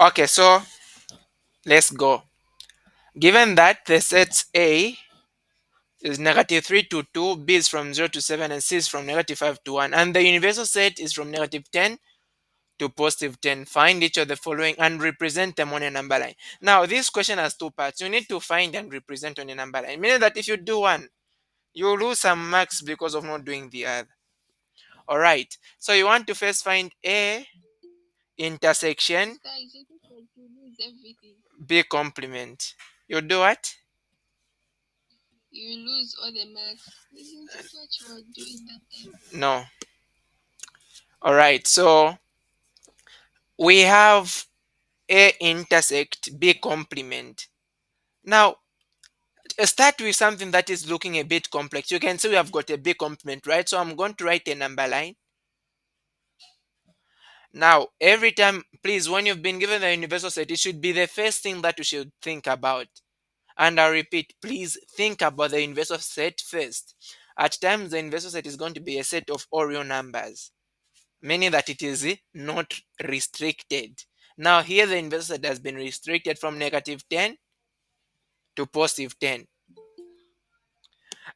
Okay, so let's go. Given that the sets A is negative 3 to 2, B is from 0 to 7, and C is from negative 5 to 1, and the universal set is from negative 10 to positive 10, find each of the following and represent them on a number line. Now, this question has two parts. You need to find and represent on a number line, meaning that if you do one, you lose some marks because of not doing the other. All right. So you want to first find A intersection B complement. You do what? You lose all the marks. Isn't it what you are doing that time? No. All right. So we have A intersect B complement. Now, start with something that is looking a bit complex. You can see we have got a B complement, right? So I'm going to write a number line. Now, every time, please, when you've been given the universal set, it should be the first thing that you should think about. And I repeat, please think about the universal set first. At times, the universal set is going to be a set of all real numbers, meaning that it is not restricted. Now, here the universal set has been restricted from negative 10 to positive 10.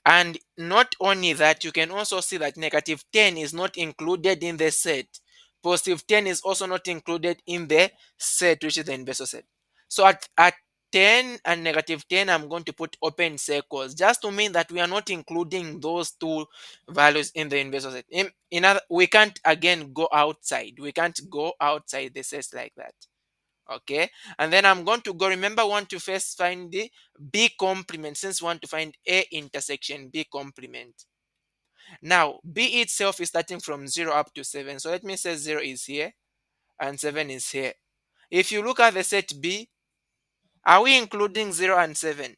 And not only that, you can also see that negative 10 is not included in the set. Positive 10 is also not included in the set, which is the inverse set. So at 10 and negative 10, I'm going to put open circles just to mean that we are not including those two values in the inverse set. In other, we can't again go outside. We can't go outside the set like that. Okay, and then I'm going to go, remember, want to first find the B complement, since we want to find A intersection B complement. Now B itself is starting from 0 up to 7, so let me say 0 is here and 7 is here. If you look at the set B, are we including 0 and 7?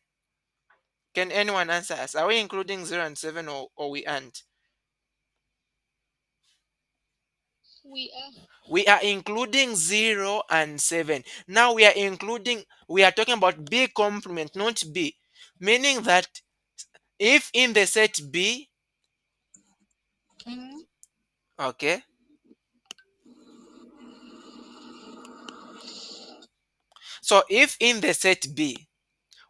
Can anyone answer us? Are we including 0 and 7, or we aren't? We are including 0 and 7. Now we are talking about B complement, not B. Meaning that if in the set B, okay, so if in the set B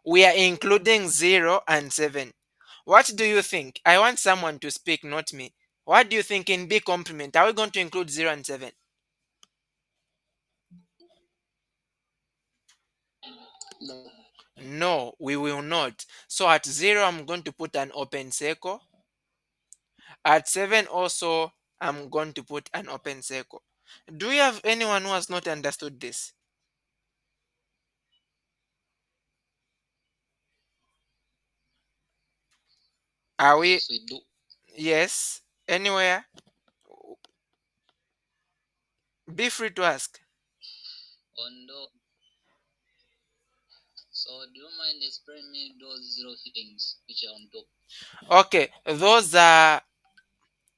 we are including 0 and 7, what do you think? I want someone to speak, not me. What do you think in B complement? Are we going to include 0 and 7? No, we will not. So at 0, I'm going to put an open circle. At 7 also, I'm going to put an open circle. Do we have anyone who has not understood this? Are we? Yes, we do. Yes. Anywhere? Be free to ask. On the, so do you mind explaining me those zero things which are on top? Okay, those are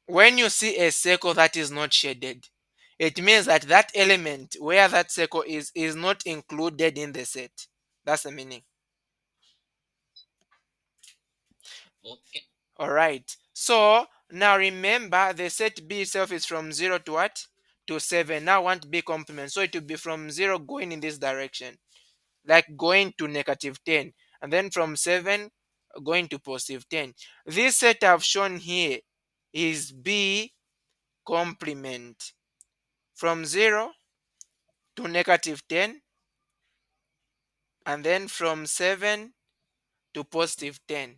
when you see a circle that is not shaded, it means that that element where that circle is not included in the set. That's the meaning. Okay. All right. So now remember the set B itself is from 0 to what? To 7. Now I want B complement. So it will be from 0 going in this direction, like going to negative 10. And then from 7 going to positive 10. This set I've shown here is B complement from 0 to negative 10, and then from 7 to positive 10.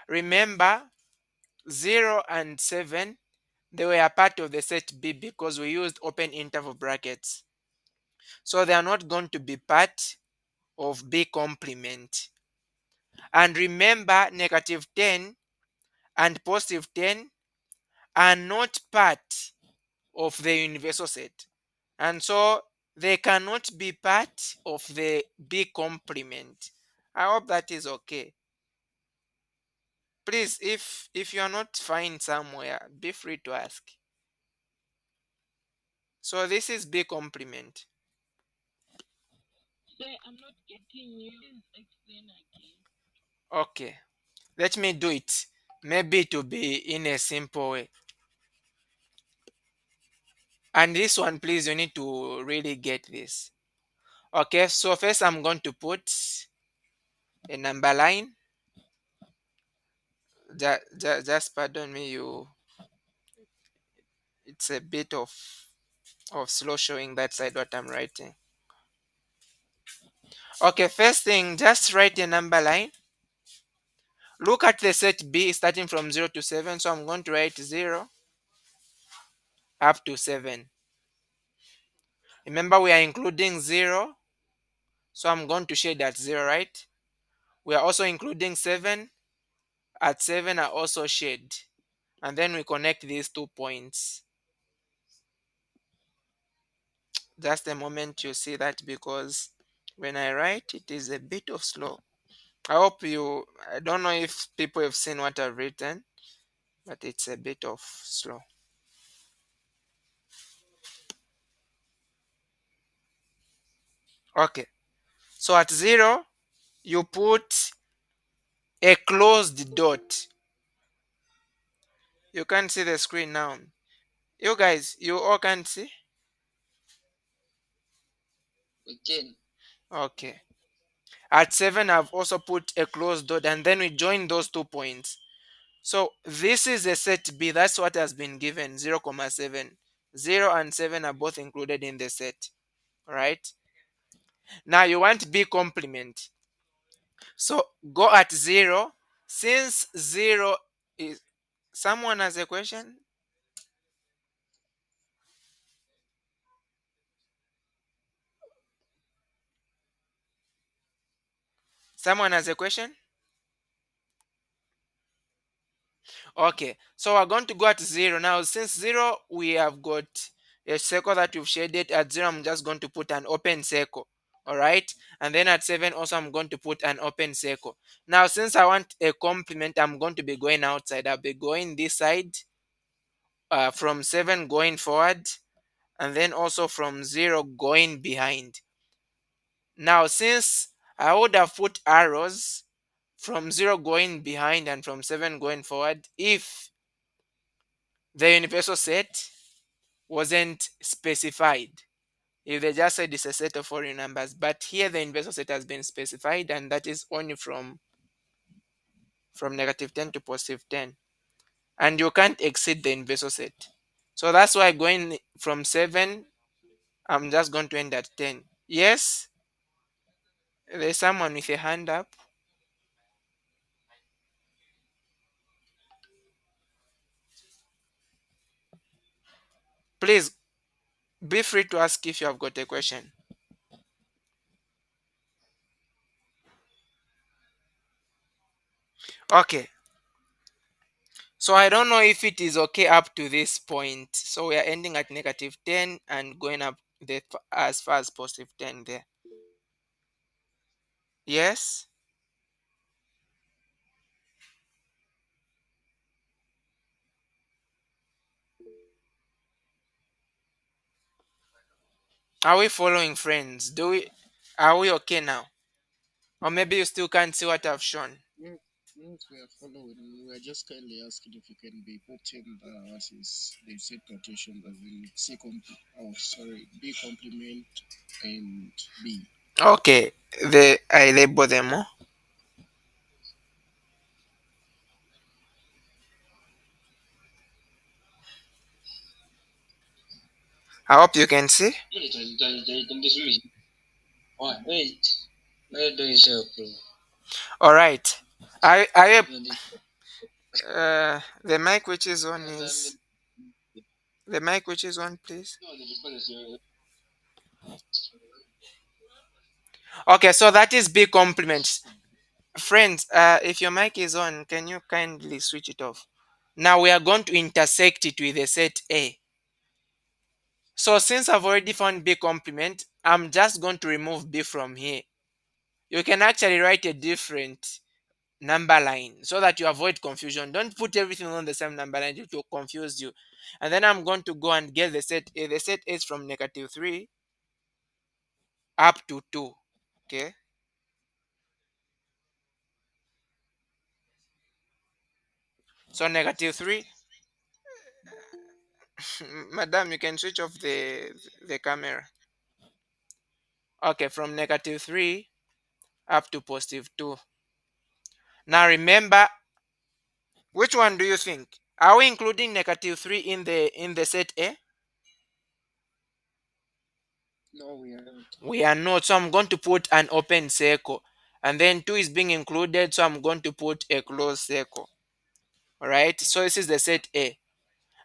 Remember, 0 and 7, they were a part of the set B because we used open interval brackets. So they are not going to be part of B complement. And remember, negative 10 and positive 10 are not part of the universal set. And so they cannot be part of the B complement. I hope that is okay. Please, if you are not fine somewhere, be free to ask. So this is B complement. Okay, let me do it. Maybe to be in a simple way. And this one, please, you need to really get this. Okay, so first I'm going to put a number line. Just pardon me, you. It's a bit of slow showing that side what I'm writing. Okay, first thing, just write a number line. Look at the set B starting from 0 to 7. So I'm going to write 0 up to 7. Remember, we are including 0. So I'm going to shade at 0, right? We are also including 7. At 7 are also shade. And then we connect these 2 points. Just a moment you see that, because when I write, it is a bit of slow. I don't know if people have seen what I've written, but it's a bit of slow. Okay. So at 0, you put a closed dot. You can't see the screen now. You guys, you all can't see? We can. Okay. At 7, I've also put a closed dot, and then we join those 2 points. So this is a set B. That's what has been given, 0, 7. 0 and 7 are both included in the set. Right? Now you want B complement. So go at 0. Since 0 is... Someone has a question? Someone has a question? Okay, so we're going to go at 0. Now, since 0, we have got a circle that we've shaded. At 0, I'm just going to put an open circle. All right. And then at 7, also, I'm going to put an open circle. Now, since I want a complement, I'm going to be going outside. I'll be going this side, from 7 going forward, and then also from 0 going behind. Now, since I would have put arrows from 0 going behind and from 7 going forward, if the universal set wasn't specified, if they just said it's a set of four real numbers, but here the universal set has been specified, and that is only from -10 to +10, and you can't exceed the universal set. So that's why going from 7, I'm just going to end at 10. Yes, there's someone with a hand up. Please be free to ask if you have got a question. Okay, so I don't know if it is okay up to this point. So we are ending at -10 and going up as far as +10 there. Yes? Are we following, friends? Are we okay now? Or maybe you still can't see what I've shown. Yes, yes, we are following. We are just kindly asking if you can be putting what is the set notation as in B complement and B. Okay, I label them. Oh. I hope you can see. All right. I the mic which is on is the mic which is on, please. Okay, so that is B complement. Friends, if your mic is on, can you kindly switch it off? Now we are going to intersect it with the set A. So since I've already found B complement, I'm just going to remove B from here. You can actually write a different number line so that you avoid confusion. Don't put everything on the same number line, it will confuse you. And then I'm going to go and get the set A. The set A is from -3 up to 2. Okay. So -3. Madam, you can switch off the camera. Okay, from negative 3 up to positive 2. Now remember, which one do you think? Are we including negative 3 in the set A? No, we are not. We are not. So I'm going to put an open circle. And then 2 is being included, so I'm going to put a closed circle. All right. So this is the set A.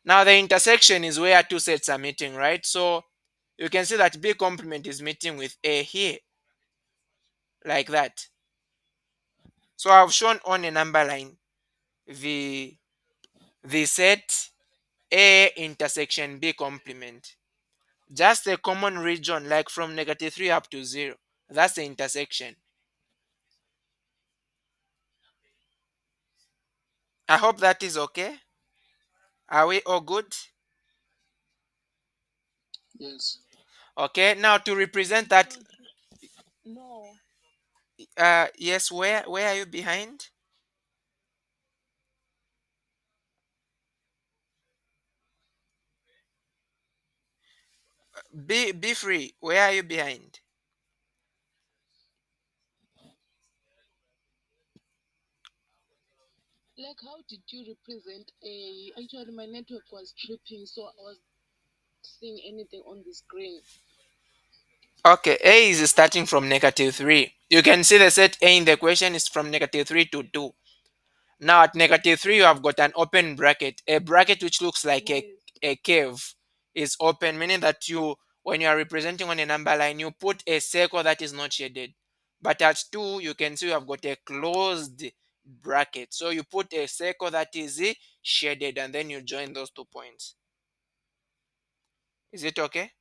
Now the intersection is where two sets are meeting, right? So you can see that B complement is meeting with A here, like that. So I've shown on a number line the set A intersection B complement. Just a common region, like from negative 3 up to 0. That's the intersection. I hope that is okay. Are we all good? Yes. Okay, now to represent that, yes, where are you behind? Be free. Where are you behind? Okay, A is starting from negative 3. You can see the set A in the question is from negative 3 to 2. Now at negative 3, you have got an open bracket. A bracket which looks like a cave is open, meaning that when you are representing on a number line, you put a circle that is not shaded. But at 2, you can see you have got a closed bracket. So you put a circle that is shaded and then you join those 2 points. Is it okay?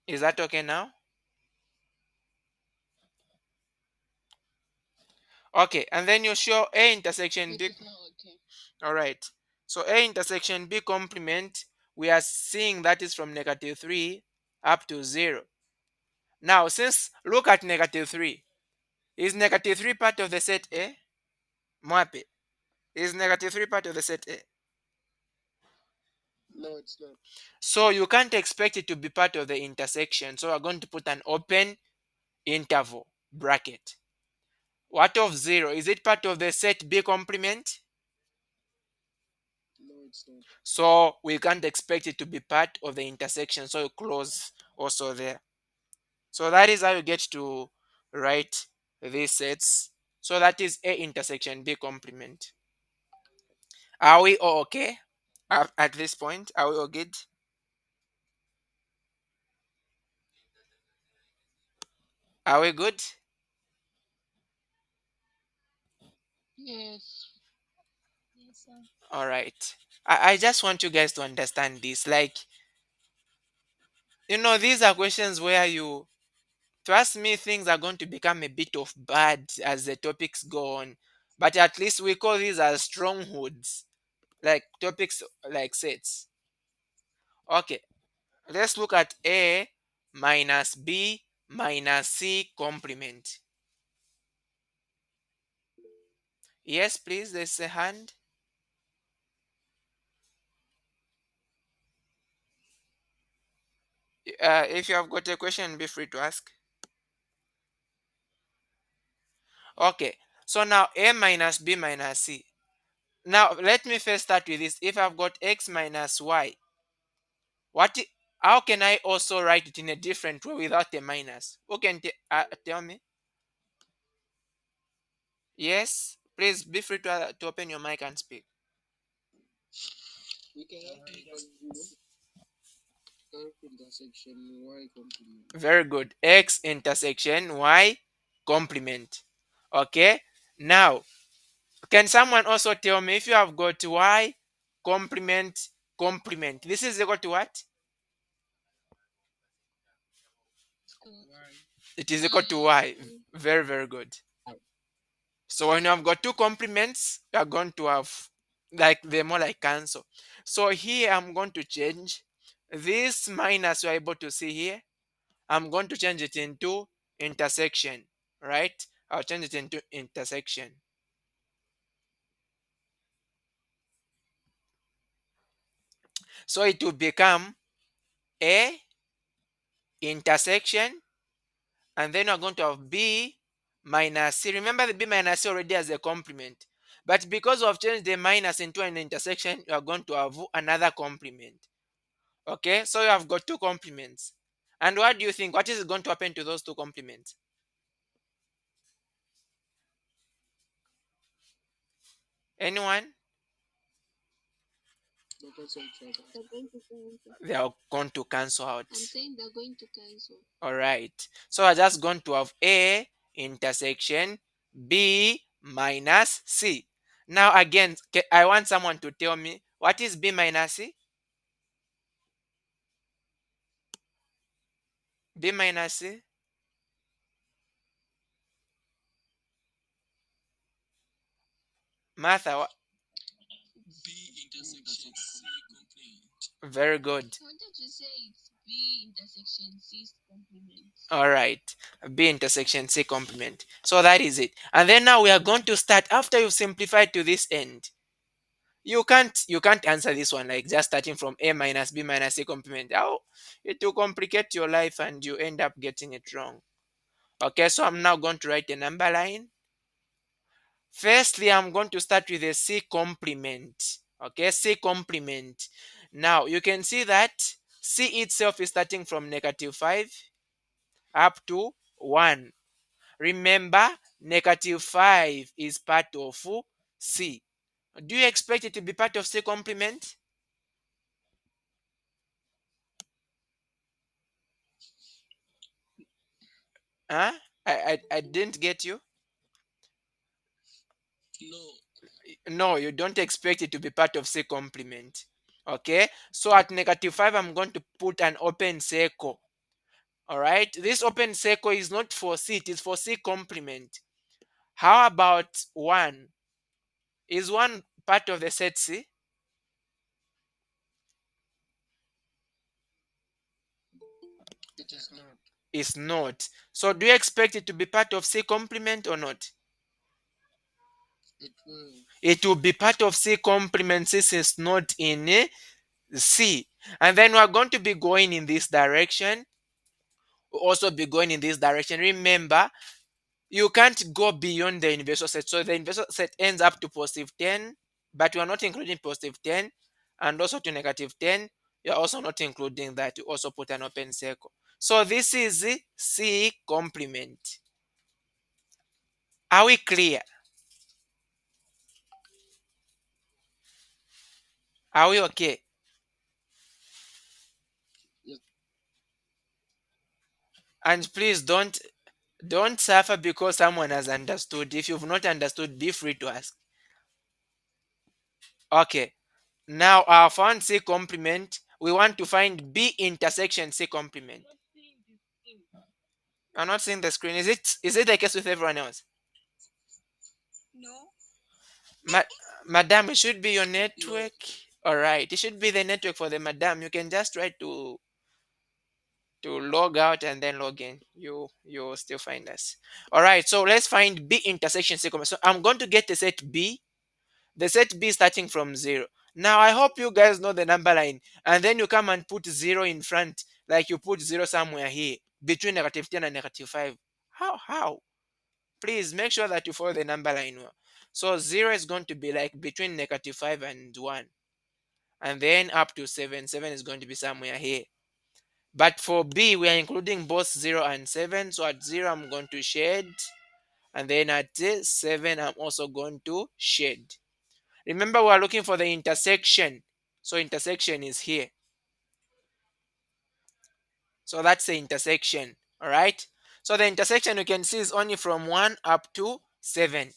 Is that okay now? Okay, and then you show A intersection B. All right. So A intersection B complement, we are seeing that is from negative 3 up to 0. Now, since look at negative 3. Is negative 3 part of the set A? Mwape. Is negative 3 part of the set A? No, it's not. So you can't expect it to be part of the intersection. So we're going to put an open interval bracket. What of 0? Is it part of the set B complement? No, it's not. So we can't expect it to be part of the intersection. So you close also there. So that is how you get to write these sets. So that is A intersection B complement. Are we all okay at this point? Are we all good? Are we good? All right. I just want you guys to understand this. Like, these are questions where trust me, things are going to become a bit of bad as the topics go on. But at least we call these as strongholds, like topics like sets. Okay, let's look at A minus B minus C complement. Yes, please, there's a hand. If you have got a question, be free to ask. Okay, so now A minus B minus C. Now, let me first start with this. If I've got X minus Y, what? How can I also write it in a different way without a minus? Who can tell me? Yes, please be free to open your mic and speak. We can have it as F intersection Y complement. Very good. X intersection Y complement. Okay. Now, can someone also tell me if you have got Y complement complement? This is equal to what? It is equal to Y. Very, very good. So when you have got two complements, you are going to have like they're more like cancel. So here I'm going to change this minus you're able to see here. I'm going to change it into intersection, right? I'll change it into intersection. So it will become A intersection, and then we're going to have B minus C. Remember the B minus C already has a complement. But because we've changed the minus into an intersection, you are going to have another complement. Okay, so you have got two complements. And what do you think? What is going to happen to those two complements? Anyone? They cancel each other. They are going to cancel out. All right. So we're just going to have A intersection B minus C. Now again, I want someone to tell me what is B minus C? B minus C? Martha, very good. All right. B intersection C complement. So that is it. And then now we are going to start after you've simplified to this end. You can't answer this one like just starting from A minus B minus C complement. Oh, it will complicate your life and you end up getting it wrong. Okay, so I'm now going to write a number line. Firstly, I'm going to start with a C complement. Okay, C complement. Now you can see that C itself is starting from -5 up to 1. Remember, -5 is part of C. Do you expect it to be part of C complement? Huh? I didn't get you. No, you don't expect it to be part of C complement. Okay, so at -5, I'm going to put an open circle. All right, this open circle is not for C, it is for C complement. How about 1? Is 1 part of the set C? It is not. It's not. So do you expect it to be part of C complement or not? It will. It will be part of C complement since it's not in C. And then we're going to be going in this direction. We'll also be going in this direction. Remember, you can't go beyond the universal set. So the universal set ends up to +10, but we are not including +10 and also to -10. You're also not including that. You also put an open circle. So this is the C complement. Are we clear? Are we okay? Yes. And please don't suffer because someone has understood. If you've not understood, be free to ask. Okay. Now our found C complement, we want to find B intersection C complement. I'm not seeing the screen. Is it the case with everyone else? Ma- Madam, it should be your network. All right, it should be the network for the madam. You can just try to log out and then log in. You'll still find us. All right, so let's find B intersection C complement. So I'm going to get the set B. The set B starting from 0. Now I hope you guys know the number line, and then you come and put 0 in front, like you put 0 somewhere here between -10 and -5. How? Please make sure that you follow the number line well. So 0 is going to be like between -5 and 1, and then up to 7. 7 is going to be somewhere here. But for B, we are including both 0 and 7. So at 0, I'm going to shade, and then at 7, I'm also going to shade. Remember, we are looking for the intersection. So intersection is here. So that's the intersection. All right. So the intersection you can see is only from 1 up to 7.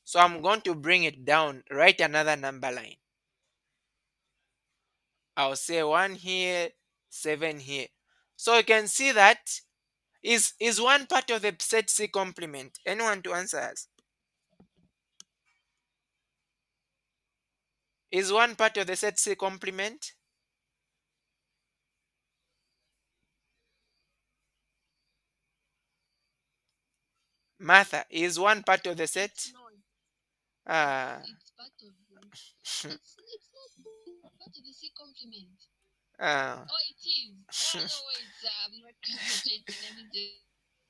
So I'm going to bring it down, write another number line. I'll say 1 here, 7 here. So you can see that is 1 part of the set C complement. Anyone to answer us? Is 1 part of the set C complement? Martha, is 1 part of the set? Ah. Uh,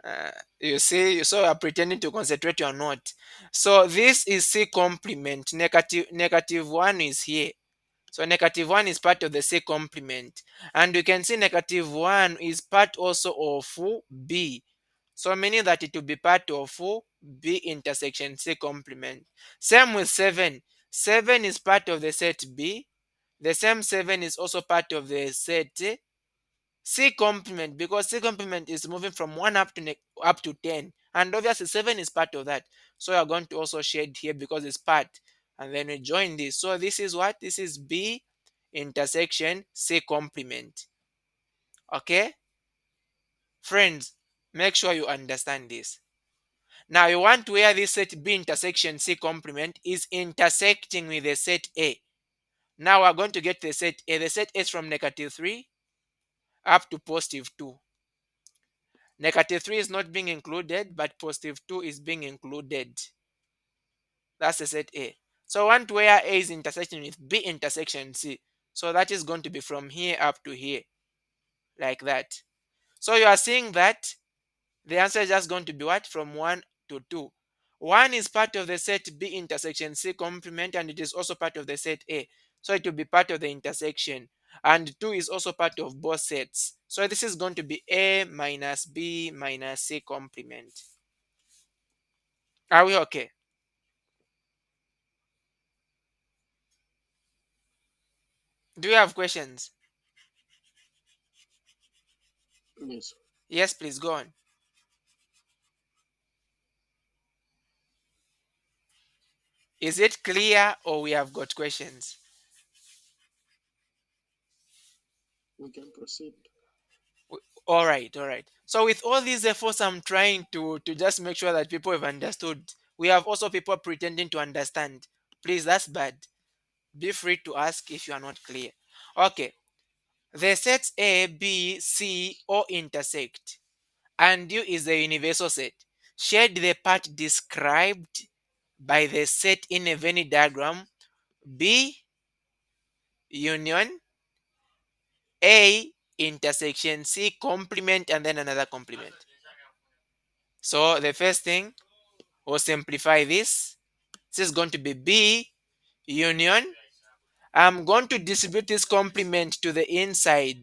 uh, you see, so you are pretending to concentrate, you are not. So this is C complement. Negative 1 is here. So negative 1 is part of the C complement. And you can see negative 1 is part also of B. So meaning that it will be part of B intersection C complement. Same with 7. 7 is part of the set B. The same 7 is also part of the set C complement, because C complement is moving from 1 up to 10. And obviously 7 is part of that. So you are going to also shade here because it's part. And then we join this. So this is what? This is B intersection C complement. Okay? Friends, make sure you understand this. Now you want where this set B intersection C complement is intersecting with the set A. Now we're going to get the set A. The set A is from negative 3 up to positive 2. Negative 3 is not being included, but positive 2 is being included. That's the set A. So want where A is intersecting with B intersection C. So that is going to be from here up to here, like that. So you are seeing that the answer is just going to be what? From 1 to 2. 1 is part of the set B intersection C complement, and it is also part of the set A. So it will be part of the intersection. And 2 is also part of both sets. So this is going to be A minus B minus C complement. Are we okay? Do you have questions? Yes. Yes, please go on. Is it clear or we have got questions? We can proceed. All right, all right. So with all these efforts, I'm trying to just make sure that people have understood. We have also people pretending to understand. Please, that's bad. Be free to ask if you are not clear. Okay. The sets A, B, C all intersect, and U is the universal set. Shade the part described by the set in a Venn diagram B union A intersection C complement and then another complement. So the first thing, we'll simplify this. This is going to be B union. I'm going to distribute this complement to the inside.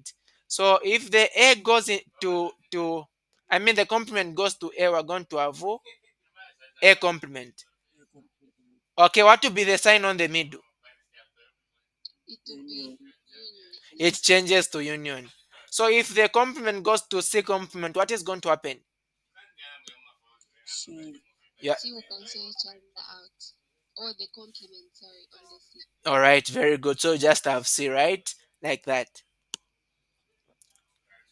So if the A goes into I mean the complement goes to A, we're going to have A complement. Okay, what will be the sign on the middle? Union. It changes to union. So if the complement goes to C complement, what is going to happen? C. Yeah. All right, very good. So just have C, right? Like that.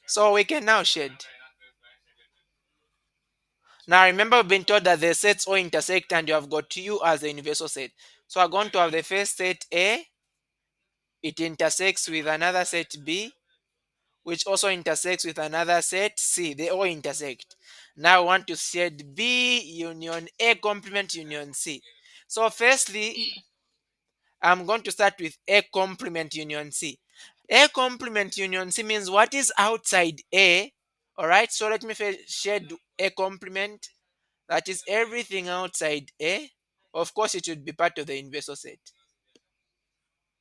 So we can now shade. Now remember we've been told that the sets all intersect and you have got U as the universal set. So we're going to have the first set A, it intersects with another set B, which also intersects with another set C. They all intersect. Now I want to shade B union A complement union C. So firstly, I'm going to start with A complement union C. A complement union C means what is outside A. All right, so let me first shade A complement. That is everything outside A. Of course, it should be part of the universal set.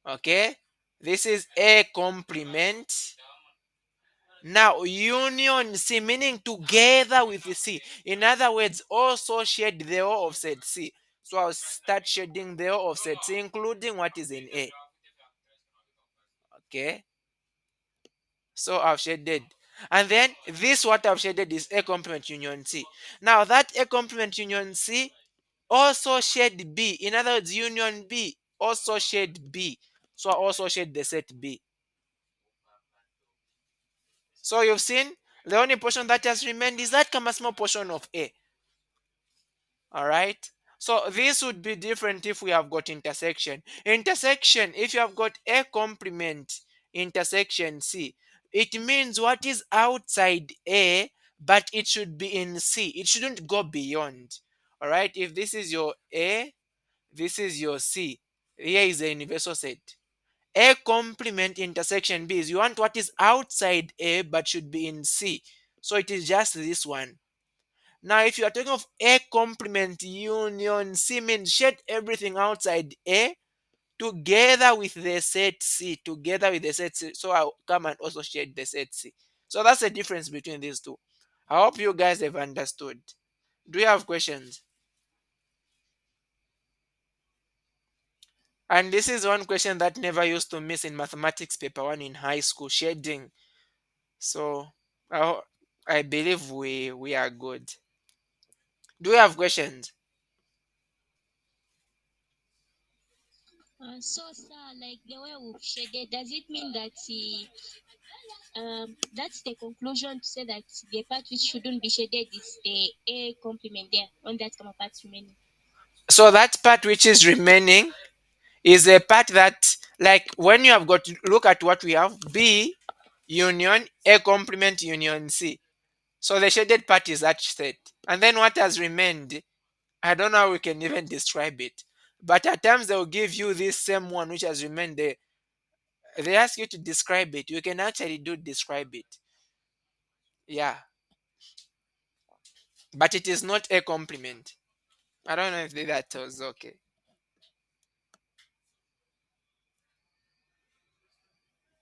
Okay, this is A complement. Now, union C, meaning together with the C. In other words, also shade the O of set C. So I'll start shading the O of set C, including what is in A. Okay, so I've shaded. And then this what I've shaded is A complement union C. Now that A complement union C also shade B. In other words, union B also shade B. So I also shade the set B. So you've seen the only portion that has remained is that comma small portion of A. All right. So this would be different if we have got intersection. Intersection, if you have got A complement intersection C, it means what is outside A, but it should be in C. It shouldn't go beyond. All right. If this is your A, this is your C. Here is the universal set. A complement intersection B is you want what is outside A but should be in C. So it is just this one. Now, if you are talking of A complement union C, means shed everything outside A together with the set C, together with the set C. So I'll come and also shade the set C. So that's the difference between these two. I hope you guys have understood. Do you have questions? And this is one question that never used to miss in mathematics paper one in high school, shading. So I, I believe we are good. Do you have questions? So, sir, like the way we've shaded, does it mean that that's the conclusion to say that the part which shouldn't be shaded is the A complement there on that comma part remaining? So that part which is remaining is a part that, like, when you have got to look at what we have, B union A complement union C. So the shaded part is that set. And then what has remained, I don't know how we can even describe it. But at times they'll give you this same one which has remained there. They ask you to describe it. You can actually do describe it. Yeah. But it is not a complement. I don't know if that was okay.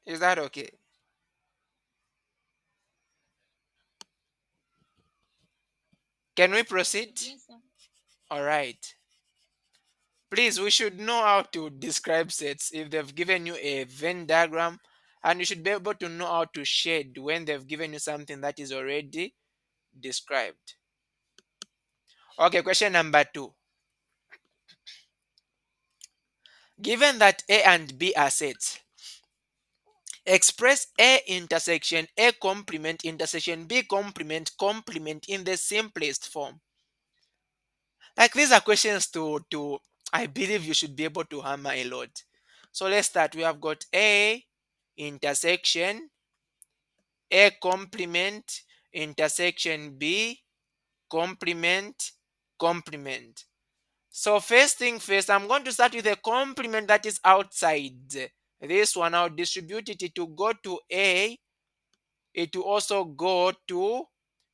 Is that okay? Can we proceed? Yes, sir. All right. Please, we should know how to describe sets if they've given you a Venn diagram, and you should be able to know how to shade when they've given you something that is already described. Okay, question number two. Given that A and B are sets, express A intersection A complement intersection B complement complement in the simplest form. Like, these are questions to I believe you should be able to hammer a lot. So let's start. We have got A intersection A complement intersection B complement complement. So first thing first, I'm going to start with a complement that is outside. This one, I'll distribute it to go to A. It will also go to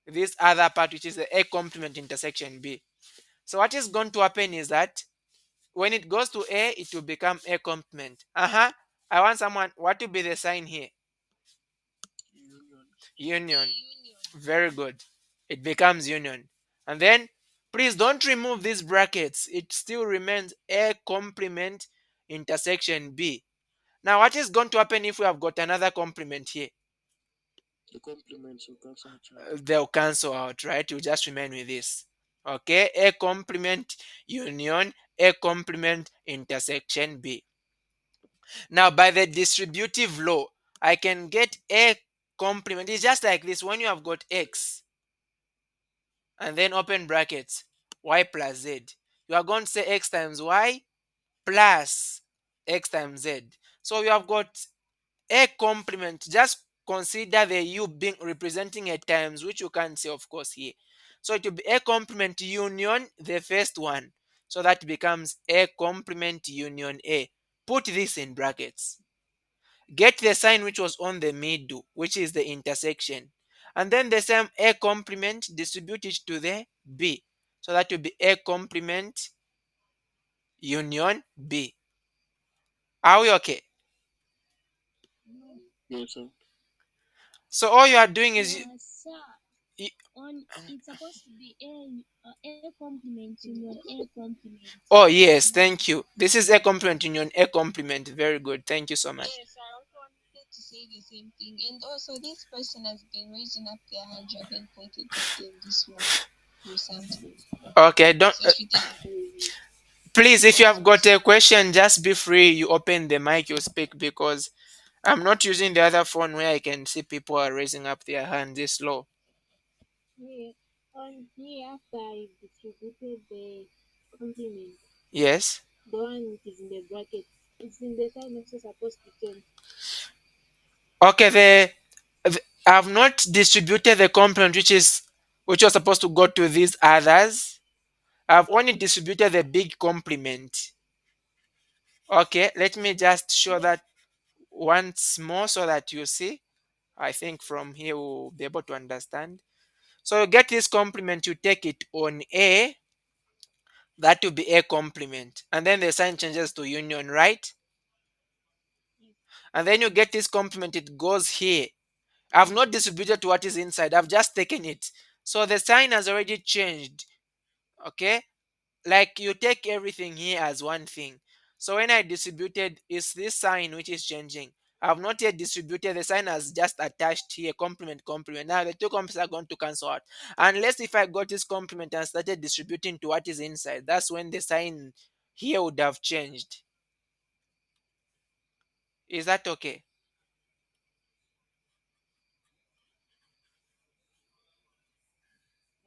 this other part, which is the A complement intersection B. So what is going to happen is that when it goes to A, it will become A complement. I want someone, what will be the sign here? Union. Union. Very good. It becomes union. And then please don't remove these brackets. It still remains A complement intersection B. Now what is going to happen if we have got another complement here? The complements will cancel each other. They'll cancel out, right? You just remain with this. Okay, A complement union A complement intersection B. Now by the distributive law, I can get A complement. It's just like this. When you have got X and then open brackets y plus z, you are going to say x times y plus x times z. So you have got a complement. Just consider the u being representing a times, which you can see of course here. So it will be a complement union the first one, so that becomes a complement union A. Put this in brackets, get the sign which was on the middle, which is the intersection, and then the same A complement, distribute it to the B. So that will be A complement union B. Are we okay? Yes, sir. So all you are doing is Sir, you, on it's supposed to be A complement union A complement. oh yes, thank you. This is A complement union A complement. Very good. Thank you so much. Yes, I also wanted to say the same thing. And also, this person has been raising up their hand. You haven't pointed at them this one recently. Okay, don't So, if you can encourage please, if you have got others. a question, just be free. You open the mic, you speak, because I'm not using the other phone where I can see people are raising up their hand this low. Here, on here, after I distributed the complement, Yes. the one which is in the brackets, it's in the sign also supposed to change. Okay, I've not distributed the complement which was supposed to go to these others. I've only distributed the big complement. Okay, let me just show Yes, that. once more so that you see. I think from here we'll be able to understand. So you get this complement, you take it on A, that will be A complement. And then the sign changes to union, right? Yes. And then you get this complement, it goes here. I've not distributed to what is inside, I've just taken it. So the sign has already changed. Okay? Like you take everything here as one thing. So when I distributed, it's this sign which is changing. I've not yet distributed, the sign has just attached here, complement, complement. Now the two complements are going to cancel out. Unless if I got this complement and started distributing to what is inside, that's when the sign here would have changed. Is that okay?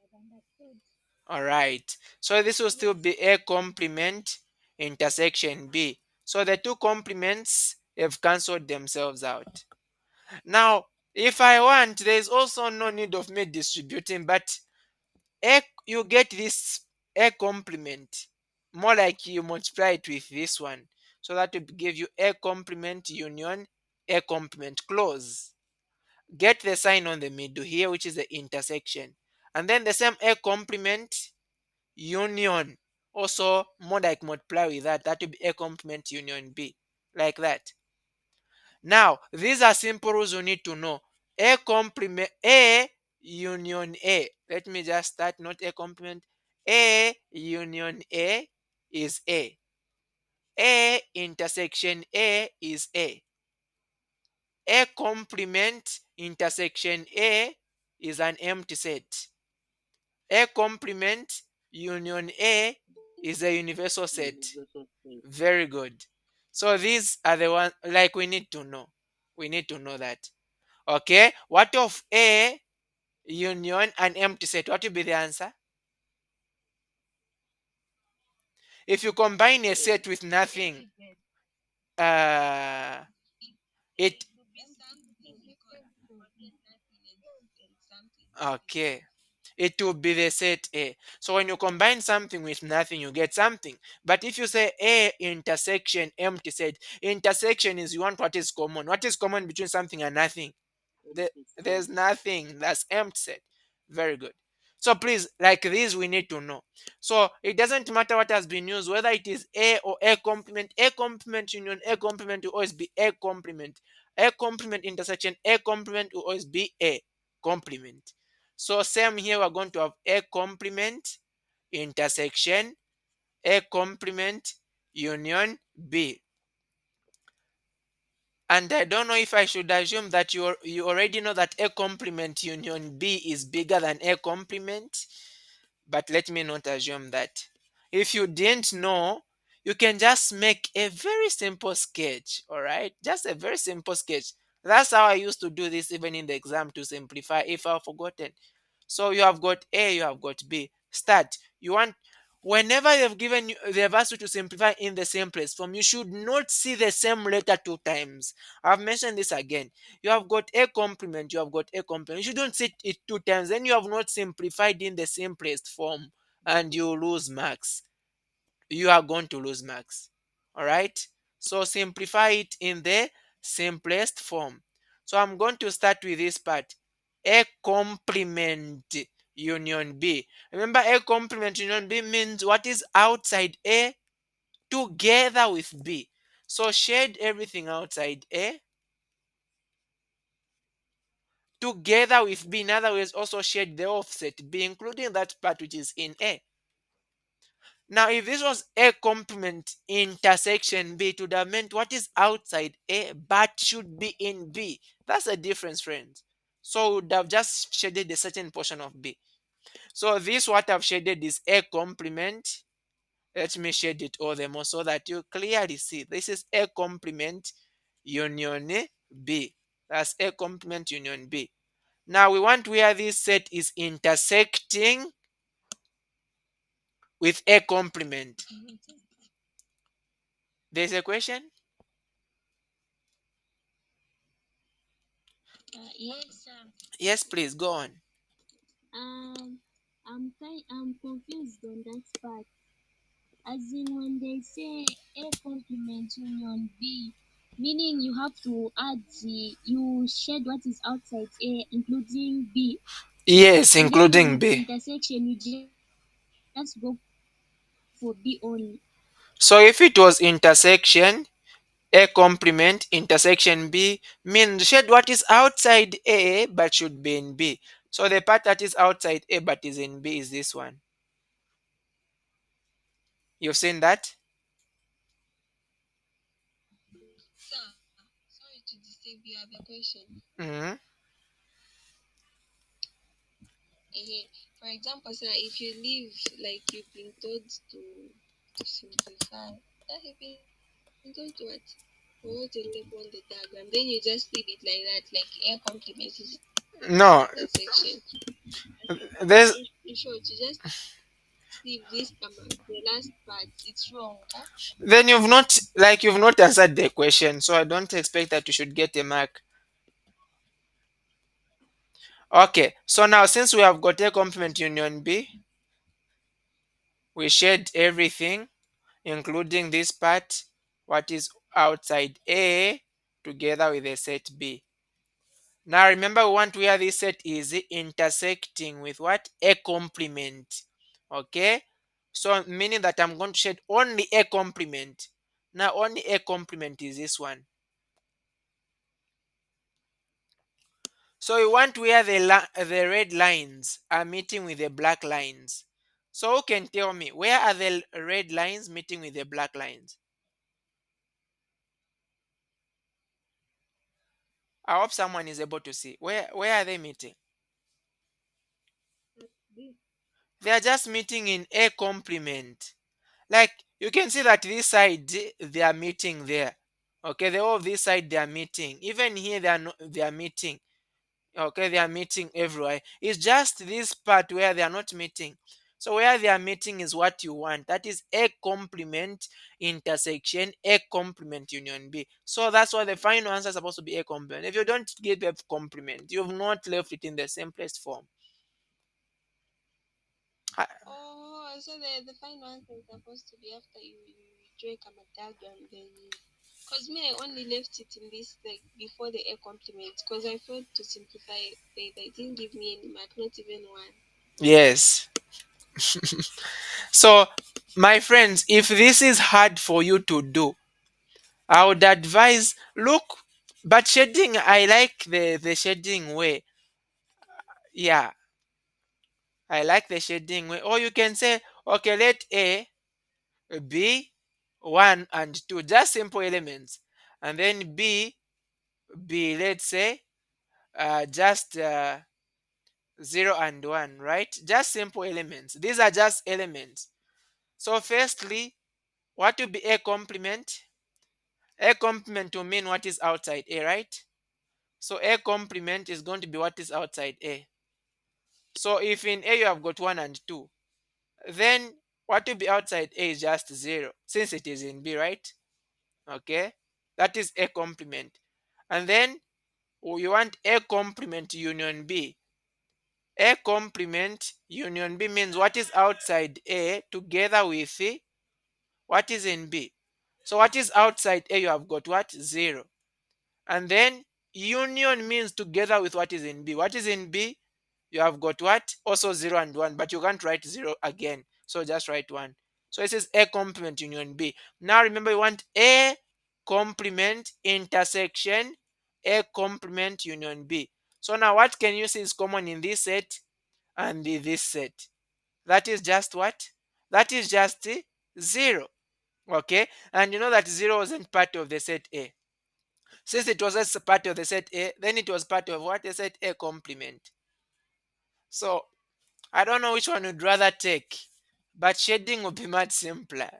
I've understood. All right. So this will still Yes. be A complement intersection B. So the two complements have cancelled themselves out. Now, if I want, there is also no need of me distributing, but A, you get this A complement. More like you multiply it with this one. So that will give you A complement union A complement close. Get the sign on the middle here, which is the intersection. And then the same A complement union. Also, more like multiply with that. That will be A complement union B. Like that. Now, these are simple rules you need to know. A complement A union A. Let me just start, not A complement. A union A is A. A intersection A is A. A complement intersection A is an empty set. A complement union A is a universal set. Universal state. Very good. So these are the ones like we need to know. We need to know that. Okay. What of A union an empty set? What will be the answer? If you combine a A. set with nothing, Empty set. uh, It, it it will be something because what is nothing and something is the okay. set. It will be the set A. So when you combine something with nothing, you get something. But if you say A intersection empty set, intersection is you want what is common. What is common between something and nothing? Empty There's state. nothing. That's empty set. Very good. So please, like this, we need to know. So it doesn't matter what has been used, whether it is A or A complement. A complement union A complement will always be A complement. A complement intersection A complement will always be A complement. So same here, we're going to have A complement intersection A complement union B. And I don't know if I should assume that you already know that A complement union B is bigger than A complement, but let me not assume that. If you didn't know, you can just make a very simple sketch, all right? Just a very simple sketch. That's how I used to do this even in the exam to simplify if I've forgotten. So you have got A, you have got B. Start. You want whenever they've given you they've asked you to simplify in the same place form, you should not see the same letter two times. I've mentioned this again. You have got A complement, you have got A complement. You shouldn't see it two times. Then you have not simplified in the simplest form and you lose marks. You are going to lose marks. All right. So simplify it in the simplest form. So I'm going to start with this part. A complement union B. Remember, A complement union B means what is outside A together with B. So shade everything outside A together with B. In other words, also shade the offset B, including that part which is in A. Now, if this was A complement intersection B, it would have meant what is outside A but should be in B. That's a difference, friends. So we would have just shaded a certain portion of B. So this what I've shaded is A complement. Let me shade it all the more so that you clearly see. This is A complement union B. That's A complement union B. Now we want where this set is intersecting with A complement. There's a question? Yes, sir. Yes, please go on. Um, I'm confused on that part. As in when they say A complement union B, Meaning you have to add you shed what is outside A, including B, Yes, and then including on B. intersection you just go for B only. So if it was intersection, A complement intersection B means shed what is outside A but should be in B. So the part that is outside A but is in B is this one. You've seen that? Sir, sorry to disturb you. I have a question. Hmm. For example, sir, if you live like you've been told to simplify, that you've been told what to step on the diagram, then you just leave it like that, like air complement is No, intersection. there's In short, you just leave this the last part. It's wrong. Huh? then you've not answered the question, so I don't expect that you should get a mark. Okay, so now since we have got A complement union B, we shared everything, including this part, what is outside A, together with the set B. Now remember we want where this set is intersecting with what? A complement. Okay? So meaning that I'm going to shed only A complement. Now only A complement is this one. So we want where the red lines are meeting with the black lines. So who can tell me where are the red lines meeting with the black lines? I hope someone is able to see. Where are they meeting? This. They are just meeting in A complement. Like you can see that this side they are meeting there. Okay, the whole of this side they are meeting. Even here they are meeting. Okay, they are meeting everywhere. It's just this part where they are not meeting. So where they are meeting is what you want. That is A complement intersection A complement union B. So that's why the final answer is supposed to be A complement. If you don't get A complement, you've not left it in the simplest form. Ah, Oh, so the final answer is supposed to be after you draw a diagram, then you. Because me, I only left it in this like before the air complement because I thought to simplify they didn't give me any mark, not even one. yes. So, my friends, if this is hard for you to do, I would advise look, but shading, I like the shading way. Yeah, I like the shading way. Or you can say, okay, let A be 1 and 2, just simple elements. And then B be, let's say, just 0 and 1, right? Just simple elements. These are just elements. So, firstly, what will be A complement? A complement will mean what is outside A, right? So A complement is going to be what is outside A. So if in A you have got 1 and 2, then what will be outside A is just 0, since it is in B, right? Okay, that is A complement. And then you want A complement union B. A complement union B means what is outside A together with what is in B. So what is outside A, you have got what? 0. And then union means together with what is in B. What is in B? You have got what? Also 0 and 1, but you can't write 0 again. So just write 1. So it says A complement union B. Now remember, you want A complement intersection A complement union B. So now what can you see is common in this set and this set? That is just what? That is just 0. Okay? And you know that 0 wasn't part of the set A. Since it was a part of the set A, then it was part of what? The set A complement. So I don't know which one you'd rather take, but shading would be much simpler.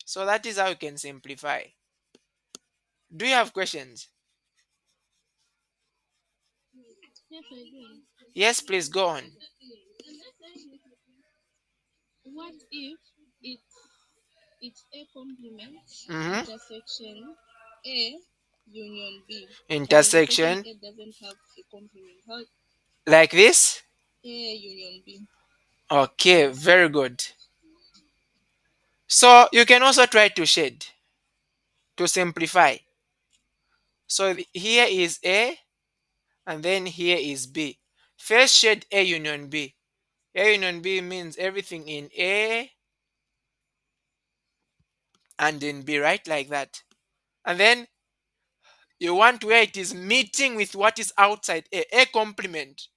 So that is how you can simplify. Do you have questions? Yes, I do. Yes, please go on. What if it's A complement Hmm. intersection A union B, but intersection Intersection A doesn't have a complement? How like this. A union B? Okay, Yes. very good. So you can also try to shade. to simplify. So here is A and then here is B. First shade A union B. A union B means everything in A and in B, right? Like that. And then you want where it is meeting with what is outside A. A complement.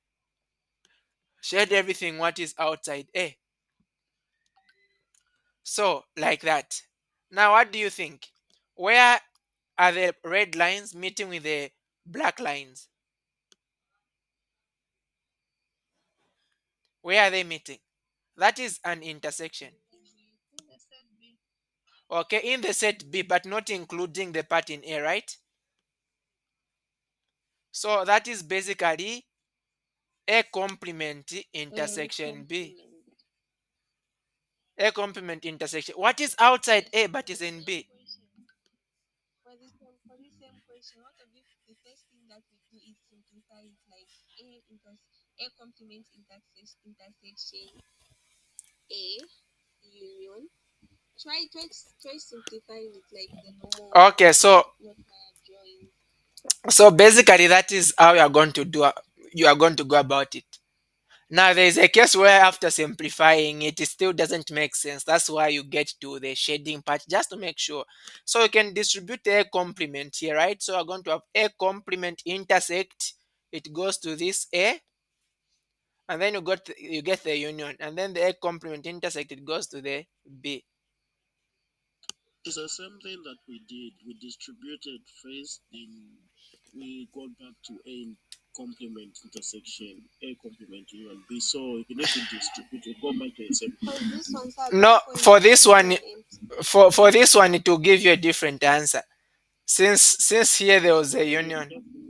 Shade everything what is outside A. So, like that. Now, what do you think? Where are the red lines meeting with the black lines? Where are they meeting? That is an intersection. In the set B. Okay, in the set B, but not including the part in A, right? So that is basically A complement intersection B. Complement. A complement intersection. What is outside Okay, A so but is in B? for this same question, what if the first thing that we do is simplify it like A complement intersection A union. Try simplifying it like the normal Okay, not so not join. basically that is how you are going to do. You are going to go about it. Now there is a case where after simplifying it still doesn't make sense. That's why you get to the shading part just to make sure. So you can distribute a complement here, right? So we're going to have a complement intersect. It goes to this A, and then you get the union, and then the A complement intersect. It goes to the B. It's the same thing that we did. We distributed first, then we got back to A complement intersection, A complement union B. So if you need to distribute, you go back to the same thing. Because this one sir, No, before for is this one, empty. for this one, it will give you a different answer. Since here there was a Yeah, union. definitely.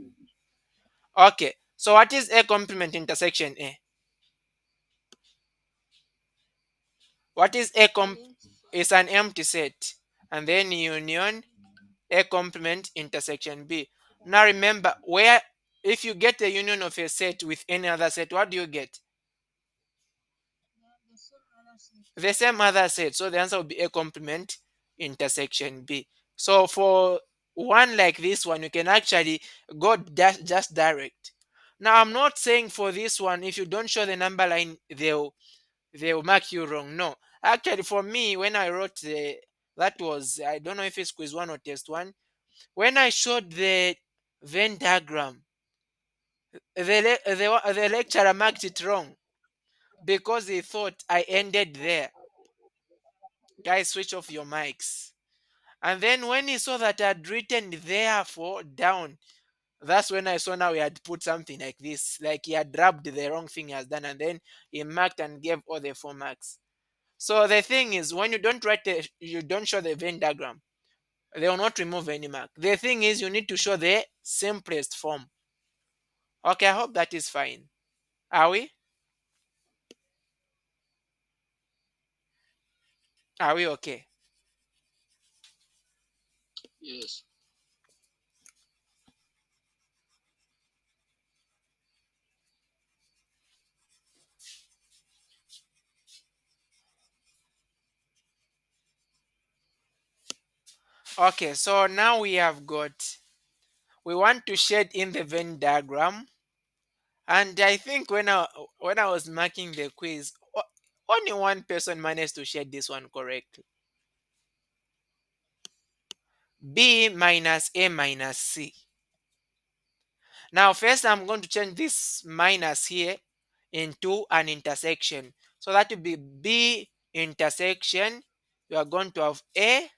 Okay, so what is A complement intersection A? What is A An comp? empty set. Is an empty set, and then union A complement intersection B. Now remember, where if you get a union of a set with any other set, what do you get? Yeah, the same other set. The same other set. So the answer will be A complement intersection B. So for one like this one, you can actually go just direct. Now I'm not saying for this one, if you don't show the number line, they'll mark you wrong. No. Actually, for me, when I wrote that was, I don't know if it's quiz one or test one. When I showed the Venn diagram, the lecturer marked it wrong because he thought I ended there. Guys, switch off your mics. And then when he saw that I'd written therefore down, that's when I saw now he had put something like this, like he had rubbed the wrong thing he has done, and then he marked and gave all the 4 marks. So the thing is, when you don't you don't show the Venn diagram, they will not remove any mark. The thing is, you need to show the simplest form. Okay, I hope that is fine. Are we? Are we okay? Yes. Okay, so now we want to shade in the Venn diagram, and I think when I was marking the quiz, only one person managed to shade this one correctly. B minus A minus C. Now, first I'm going to change this minus here into an intersection. So that will be B intersection. You are going to have A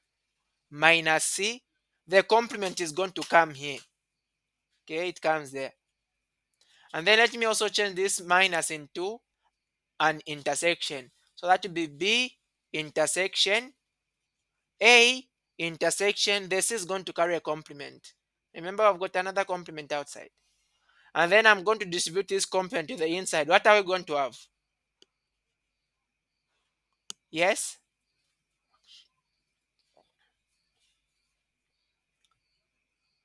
minus C. The complement is going to come here. Okay, it comes there. And then let me also change this minus into an intersection. So that will be B intersection A intersection. This is going to carry a complement. Remember, I've got another complement outside. And then I'm going to distribute this complement to the inside. What are we going to have? Yes?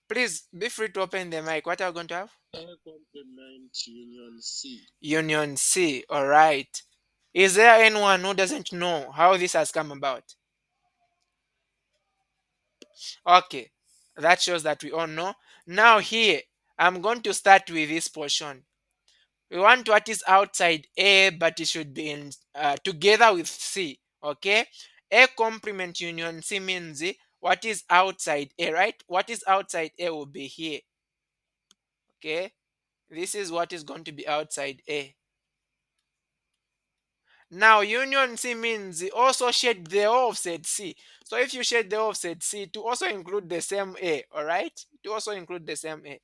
Please be free to open the mic. What are we going to have? A complement union C. Union C. All right. Is there anyone who doesn't know how this has come about? Okay, that shows that we all know. Now here, I'm going to start with this portion. We want what is outside A, but it should be in together with C. Okay, A complement union C means what is outside A, right? What is outside A will be here. Okay, this is what is going to be outside A. Now union C means also shade the offset C. So if you shade the offset C to also include the same A, all right? To also include the same A.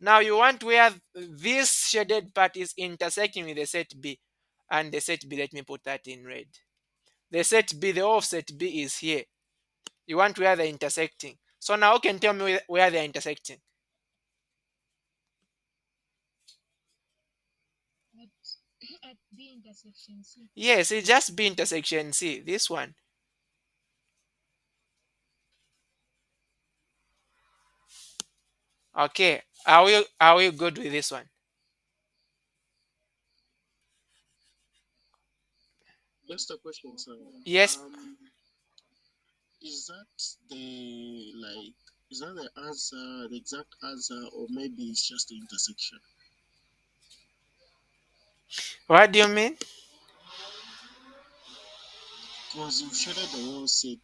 Now you want where this shaded part is intersecting with the set B. And the set B, let me put that in red. The set B, the offset B is here. You want where they're intersecting. So now you can tell me where they're intersecting. But at B intersection C. Yes, it just B intersection C, this one. Okay, are we good with this one? Just a question, sir. Yes. Um, is that the like is that the answer, the exact answer, or maybe it's just the intersection? What do you mean? Because you've shaded the whole set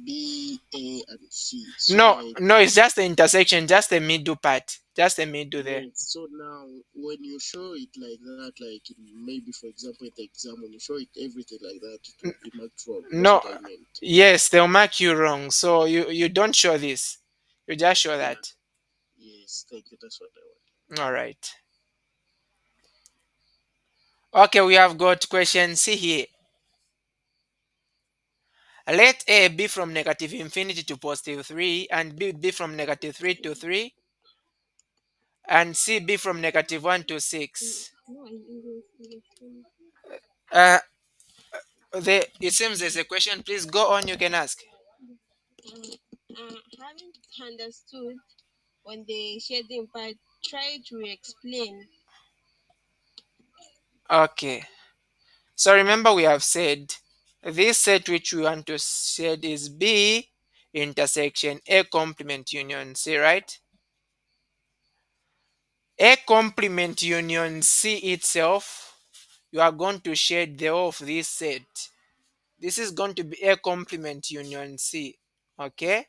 B, A, and C. So No, like no, it's just the intersection, just the middle part, just the middle there. yes. So now when you show it like that, like maybe for example at the exam when you show it everything like that, it will be marked wrong. That's No, what I meant. yes, they'll mark you wrong. So you don't show this. You just show Yeah. that. Yes. Thank you. That's what I want. All right. Okay, we have got question C here. Let A be from negative infinity to positive 3, and B be from negative 3 to 3, and C be from negative 1 to 6. No, in the Uh, it seems there's a question. Please go on. You can ask. haven't understood on the shading part. Try to explain. Okay. So remember, we have said this set which we want to shade is B intersection A complement union C, right? A complement union C itself, you are going to shade the whole of this set. This is going to be A complement union C. Okay?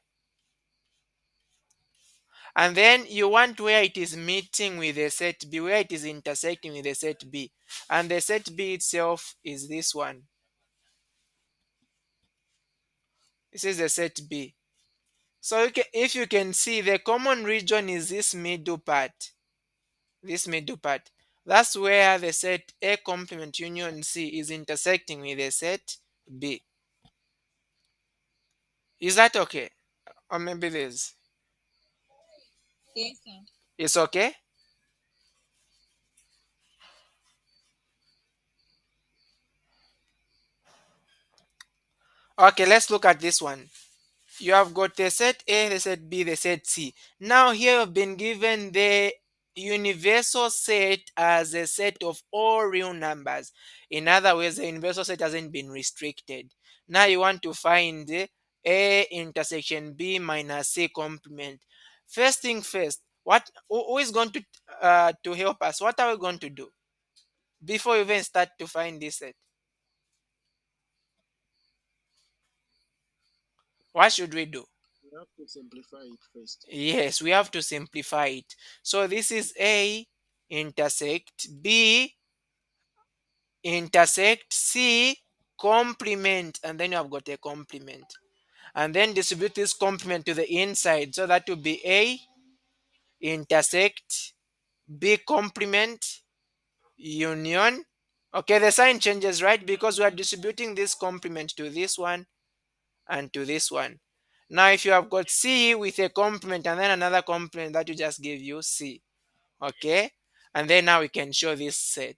And then you want where it is meeting with the set B, where it is intersecting with the set B. And the set B itself is this one. This is the set B. So if you can see, the common region is this middle part. This middle part. That's where the set A complement union C is intersecting with the set B. Is that okay? Or maybe this. Yes, sir. It's okay? Okay, let's look at this one. You have got the set A, the set B, the set C. Now here you've been given the universal set as a set of all real numbers. In other words, the universal set hasn't been restricted. Now you want to find A intersection B minus C complement. First thing first, who is going to help us? What are we going to do before we even start to find this set? What should we do? You have to simplify it first. Yes, we have to simplify it. So this is A intersect B intersect C complement, and then you have got a complement. And then distribute this complement to the inside. So that will be A intersect B complement union. Okay, the sign changes, right? Because we are distributing this complement to this one and to this one. Now, if you have got C with a complement and then another complement, that will just give you C. Okay, and then now we can show this set.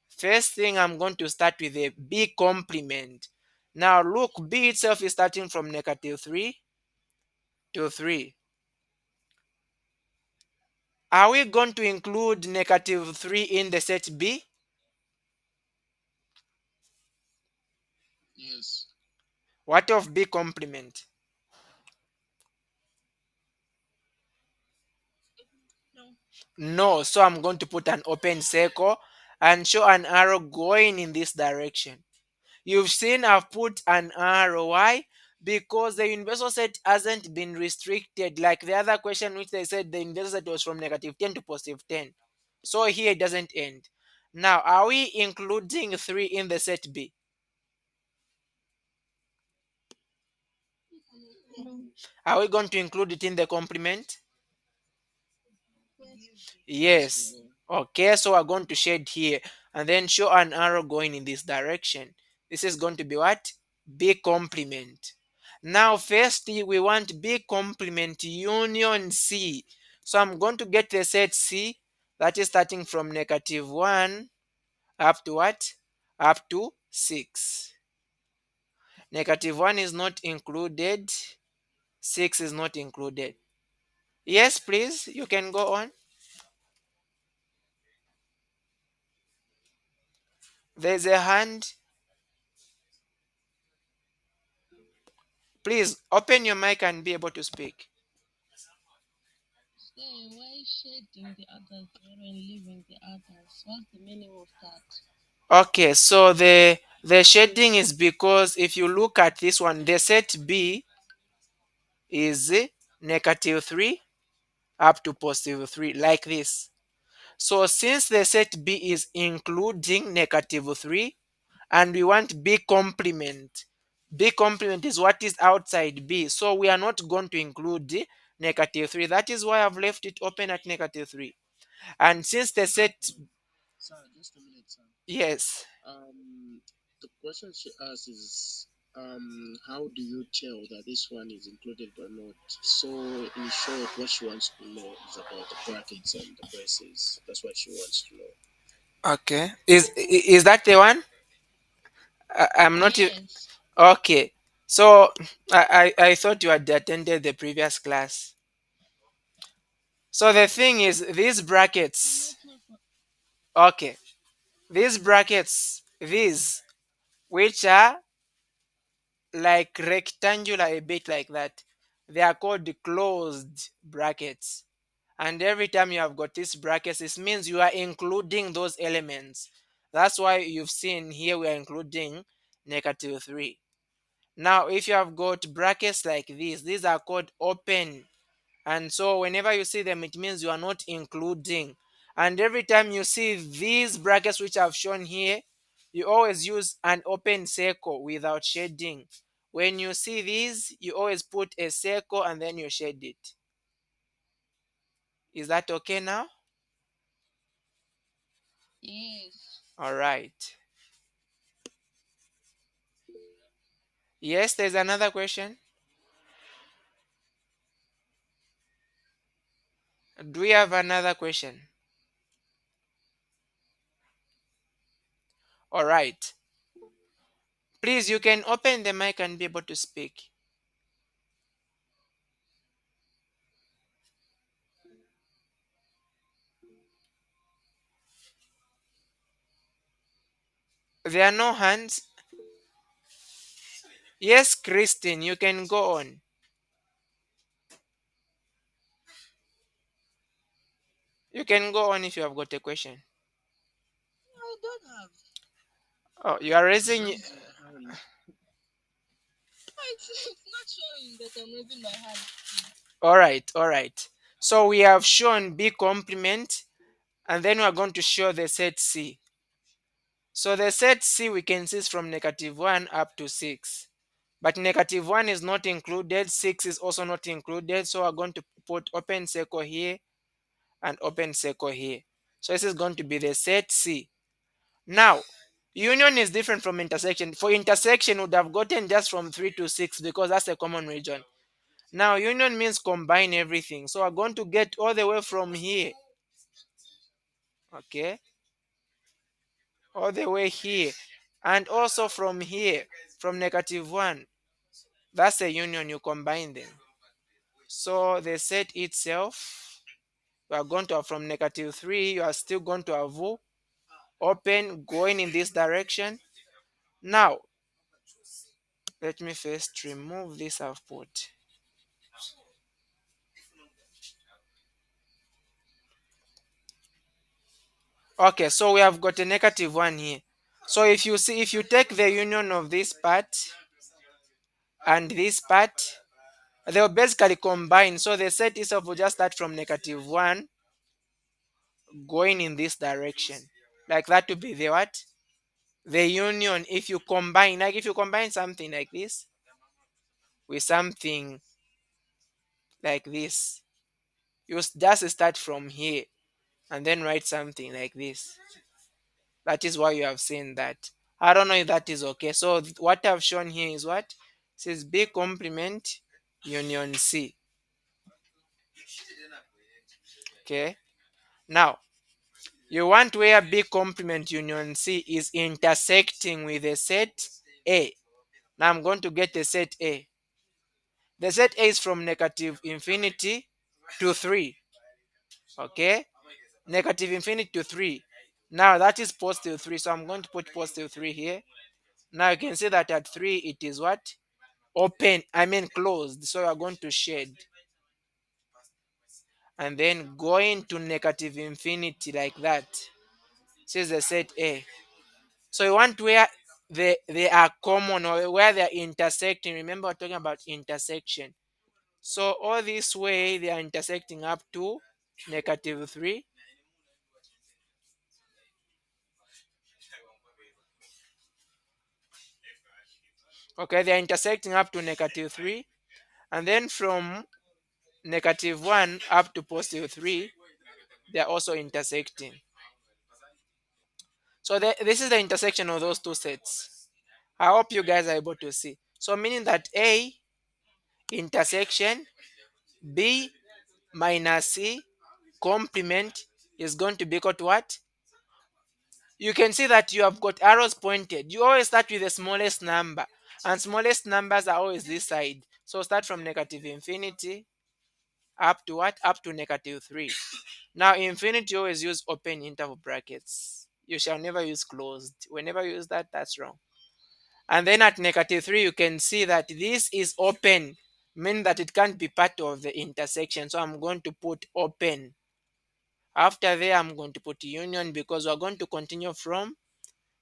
First thing, I'm going to start with a B complement. Now look, B itself is starting from negative 3 to 3. Are we going to include negative 3 in the set B? Yes. What of B complement? No, so I'm going to put an open circle and show an arrow going in this direction. You've seen I've put an arrow. Why? Because the universal set hasn't been restricted like the other question, which they said the universal set was from negative 10 to positive 10. So here it doesn't end. Now, are we including 3 in the set B? Are we going to include it in the complement? Yes, we Yes. will. Okay, so we're going to shade here and then show an arrow going in this direction. This is going to be what? B complement. Now, first we want B complement union C. So I'm going to get the set C that is starting from negative 1 up to what? Up to 6. Negative 1 is not included, 6 is not included. Yes, please, you can go on. There's a hand. Please open your mic and be able to speak. Say, why shading the others zero and leaving the others? What's the meaning of that? Okay, so the shading is because if you look at this one, the set B is negative 3 up to positive 3 like this. So since the set B is including negative 3 and we want B complement, B complement is what is outside B. So we are not going to include negative 3. That is why I've left it open at negative 3. And since the set, Sir, just a minute, sir. yes, The question she asks is, how do you tell that this one is included or not? So, in short, what she wants to know is about the brackets and the braces. That's what she wants to know. okay. Is that the one? I'm not. Yes. Okay. So I thought you had attended the previous class. So the thing is, these I'm brackets. waiting for. Okay, these brackets, these which are like rectangular, a bit like that, they are called closed brackets. And every time you have got these brackets, this means you are including those elements. That's why you've seen here we are including negative 3. Now, if you have got brackets like these are called open. And so whenever you see them, it means you are not including. And every time you see these brackets which I've shown here, you always use an open circle without shading. When you see these, you always put a circle and then you shade it. Is that okay now? Yes. All right. Yes, there's another question. Do we have another question? All right. Please, you can open the mic and be able to speak. There are no hands. Yes, Christine, you can go on. You can go on if you have got a question. I don't have. Oh, you are raising. Raise your hand. It's not showing that I'm raising my hand. All right, all right. So we have shown B complement, and then we are going to show the set C. So the set C we can see is from negative 1 up to 6. But negative 1 is not included, 6 is also not included. So we're going to put open circle here and open circle here. So this is going to be the set C. Now, union is different from intersection. For intersection, would have gotten just from 3 to 6 because that's a common region. Now, union means combine everything. So we're going to get all the way from here, okay, all the way here, and also from here, from negative 1. That's a union, you combine them. So the set itself, you are going to have from negative 3, you are still going to have open going in this direction. Now, let me first remove this I've put. Okay, so we have got a negative 1 here. So if you see, if you take the union of this part and this part, they'll basically combine. So the set itself will just start from negative 1 going in this direction. Like that to be the what? The union. If you combine, like if you combine something like this with something like this, you just start from here and then write something like this. That is why you have seen that. I don't know if that is okay. So what I've shown here is what? It says B complement union C. Okay. Now you want where B complement union C is intersecting with the set A. Now I'm going to get the set A. The set A is from negative infinity to 3. Okay. Negative infinity to 3. Now that is positive 3. So I'm going to put positive 3 here. Now you can see that at 3 it is what? Open, I mean closed. So you are going to shade and then going to negative infinity like that. This is the set A. So you want where they are common or where they are intersecting. Remember, we're talking about intersection. So all this way they are intersecting up to negative 3. Okay, they are intersecting up to negative 3. And then from negative 1 up to positive 3, they are also intersecting. So this is the intersection of those two sets. I hope you guys are able to see. So meaning that A intersection B minus C complement is going to be equal to what? You can see that you have got arrows pointed. You always start with the smallest number, and smallest numbers are always this side. So start from negative infinity up to what? Up to negative 3. Now infinity always use open interval brackets. You shall never use closed. Whenever you use that, that's wrong. And then at negative 3, you can see that this is open, meaning that it can't be part of the intersection. So I'm going to put open. After there, I'm going to put union because we're going to continue from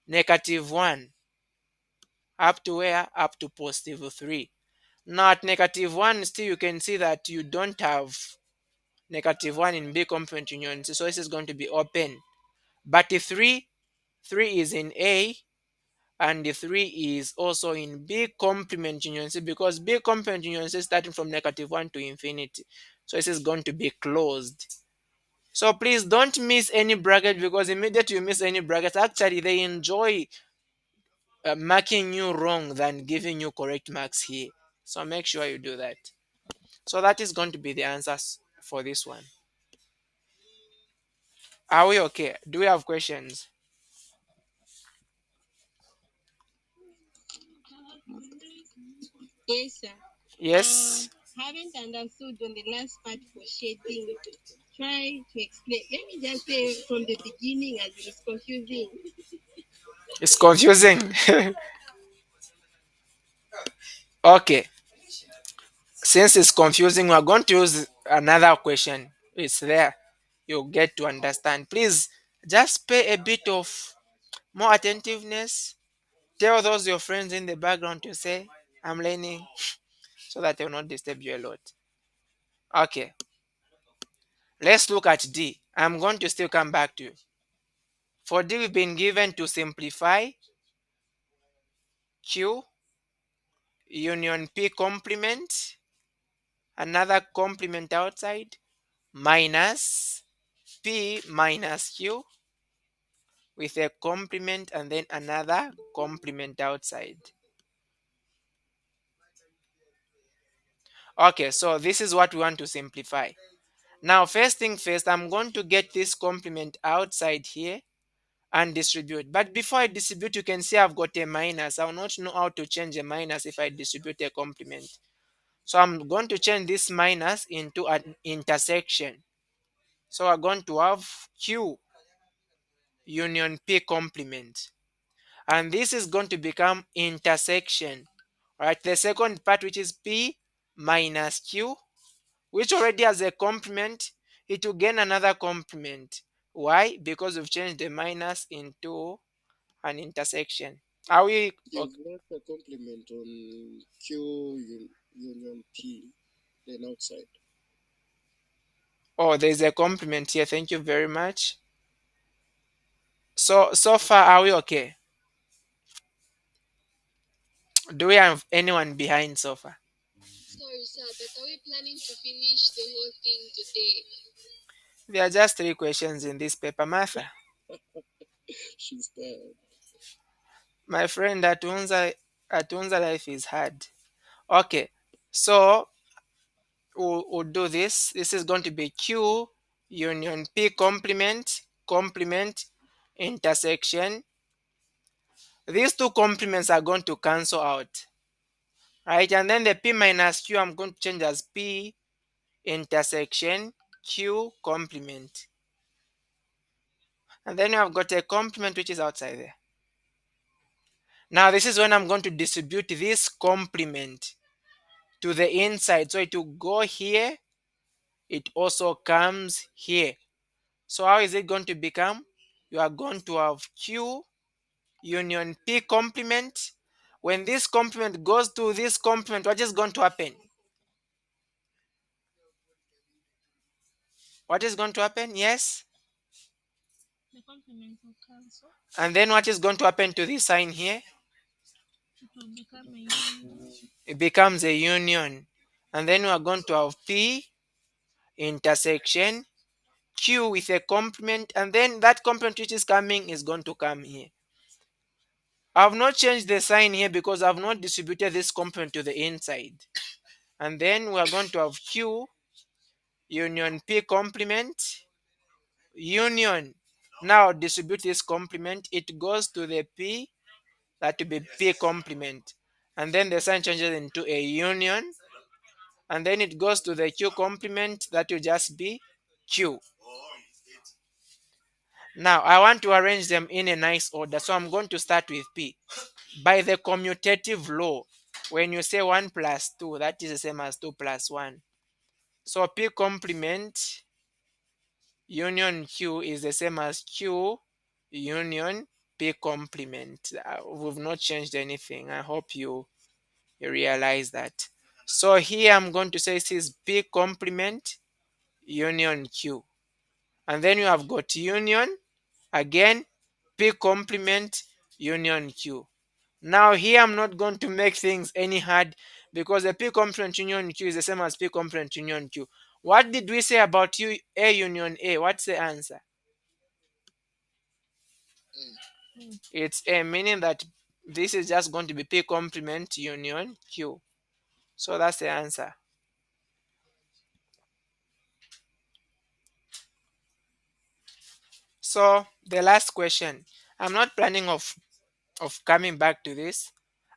negative 1 up to where? Up to positive 3. Now at negative 1, still you can see that you don't have negative 1 in B complement union. So this is going to be open. But the 3 is in A, and the 3 is also in B complement union C because B complement union C is starting from negative 1 to infinity. So this is going to be closed. So please don't miss any bracket because immediately you miss any brackets, actually they enjoy marking you wrong than giving you correct marks here. So make sure you do that. So that is going to be the answers for this one. Are we okay? Do we have questions? Yes, sir. Yes. Haven't understood on the last part for shading. Try to explain. Let me just say from the beginning as it's confusing. It's confusing. Okay. Since it's confusing, we're going to use another question. It's there. You'll get to understand. Please just pay a bit of more attentiveness. Tell those your friends in the background to say, I'm learning, so that they will not disturb you a lot. Okay. Let's look at D. I'm going to still come back to you. For D, we've been given to simplify Q union P complement, another complement outside, minus P minus Q with a complement and then another complement outside. Okay, so this is what we want to simplify. Now, first thing first, I'm going to get this complement outside here and distribute. But before I distribute, you can see I've got a minus. I will not know how to change a minus if I distribute a complement. So I'm going to change this minus into an intersection. So we're going to have Q union P complement. And this is going to become intersection. Right? The second part, which is P minus Q, which already has a complement, it will gain another complement. Why? Because we've changed the minus into an intersection. Are we You've okay? left a complement on union P, then outside. Oh, there's a complement here. Thank you very much. So far, are we okay? Do we have anyone behind so far? Sorry, sir, but are we planning to finish the whole thing today? There are just three questions in this paper, Martha. She's there. My friend, Atunza life is hard. Okay, so we'll do this. This is going to be Q union P complement intersection. These two complements are going to cancel out, right? And then the P minus Q I'm going to change as P intersection Q complement. And then you have got a complement which is outside there. Now this is when I'm going to distribute this complement to the inside. So it will go here, it also comes here. So how is it going to become? You are going to have Q union P complement. When this complement goes to this complement, what is going to happen? What is going to happen? Yes. The complement will cancel. And then what is going to happen to this sign here? It will become a union. It becomes a union. And then we are going to have P intersection Q with a complement, and then that complement which is coming is going to come here. I've not changed the sign here because I've not distributed this complement to the inside. And then we are going to have Q union P complement union. Now distribute this complement, it goes to the P, that will be P complement. And then the sign changes into a union, and then it goes to the Q complement, that will just be Q. Now I want to arrange them in a nice order, so I'm going to start with P. By the commutative law, when you say 1 plus 2, that is the same as 2 plus 1. So P complement union Q is the same as Q union P complement. We've not changed anything. I hope you realize that. So here I'm going to say this is P complement union Q. And then you have got union, again, P complement union Q. Now here I'm not going to make things any hard because the P complement union Q is the same as P complement union Q. What did we say about A union A? What's the answer? Mm. It's A, meaning that this is just going to be P complement union Q. So that's the answer. So the last question. I'm not planning of coming back to this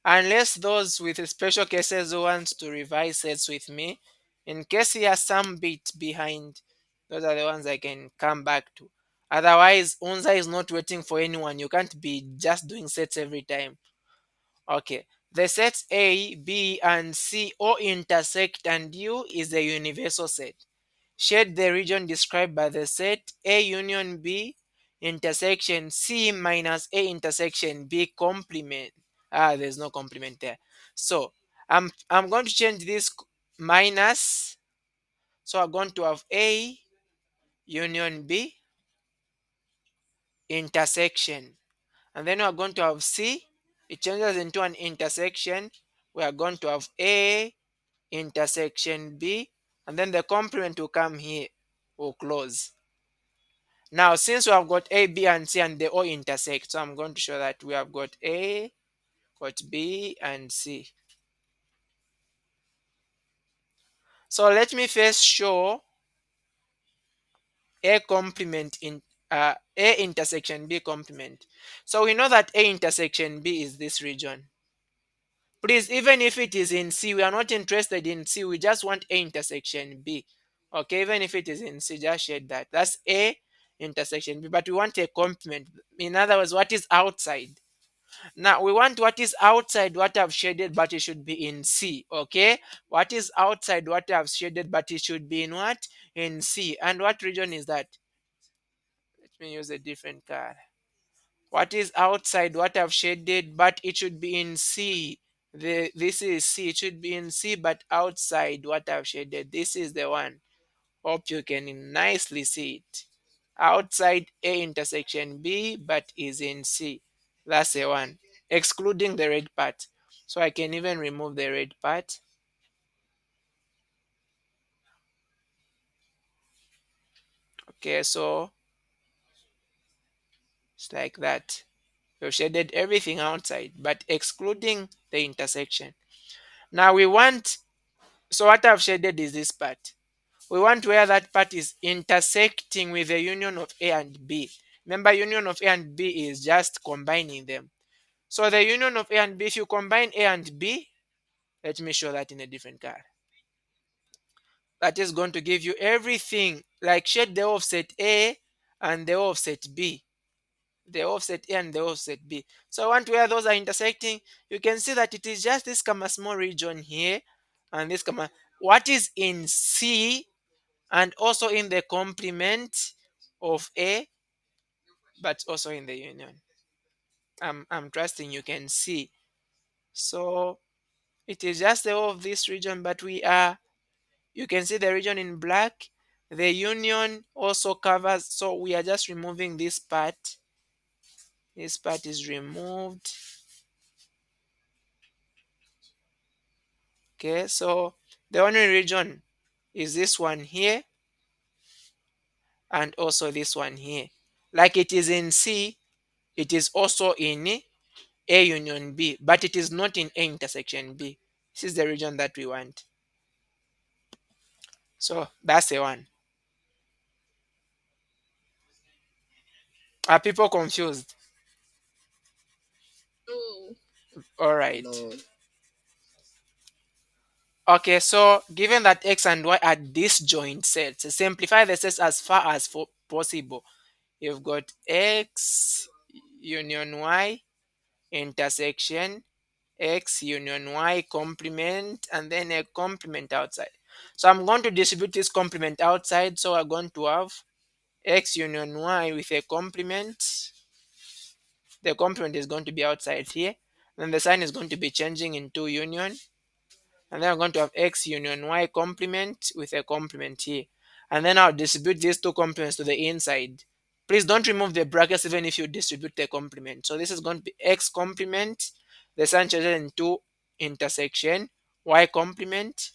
unless those with special cases who want to revise sets with me. In case you are some bit behind, those are the ones I can come back to. Otherwise, Unza is not waiting for anyone. You can't be just doing sets every time. Okay. The sets A, B, and C all intersect, and U is a universal set. Shade the region described by the set A union B intersection C minus A intersection B complement. There's no complement there. So I'm going to change this minus. So I'm going to have A union B intersection. And then we're going to have C. It changes into an intersection. We are going to have A intersection B. And then the complement will come here. Will close. Now, since we have got A, B, and C, and they all intersect, so I'm going to show that we have got A, got B, and C. So let me first show A complement in A intersection B complement. So we know that A intersection B is this region. Please, even if it is in C, we are not interested in C. We just want A intersection B. Okay, even if it is in C, just shade that. That's A intersection B. But we want a complement. In other words, what is outside? Now we want what is outside what I've shaded, but it should be in C. Okay, what is outside what I've shaded, but it should be in what? In C. And what region is that? Let me use a different color. What is outside? What I've shaded, but it should be in C. This is C. It should be in C, but outside what I've shaded. This is the one. Hope you can nicely see it. Outside A intersection B, but is in C. That's the one. Excluding the red part. So I can even remove the red part. Okay, so it's like that. We've shaded everything outside, but excluding the intersection. Now we want, so what I've shaded is this part. We want where that part is intersecting with the union of A and B. Remember, union of A and B is just combining them. So the union of A and B, if you combine A and B, let me show that in a different color. That is going to give you everything, like shade the offset A and the offset B. The offset A and the offset B. So I want where those are intersecting. You can see that it is just this comma small region here and this comma. What is in C and also in the complement of A, but also in the union. I'm trusting you can see. So it is just the whole of this region, but we are, you can see the region in black. The union also covers, so we are just removing this part. This part is removed. Okay, so the only region is this one here and also this one here. Like it is in C, it is also in A union B, but it is not in A intersection B. This is the region that we want. So that's the one. Are people confused? Oh, All right. No. Okay, so given that x and y are disjoint sets, simplify the sets as far as possible. You've got x union y intersection x union y complement and then a complement outside. So I'm going to distribute this complement outside. So we're going to have x union y with a complement. The complement is going to be outside here. Then the sign is going to be changing into union. And then I'm going to have x union y complement with a complement here. And then I'll distribute these two complements to the inside. Please don't remove the brackets even if you distribute the complement. So this is going to be x complement, the sign changes into intersection, y complement,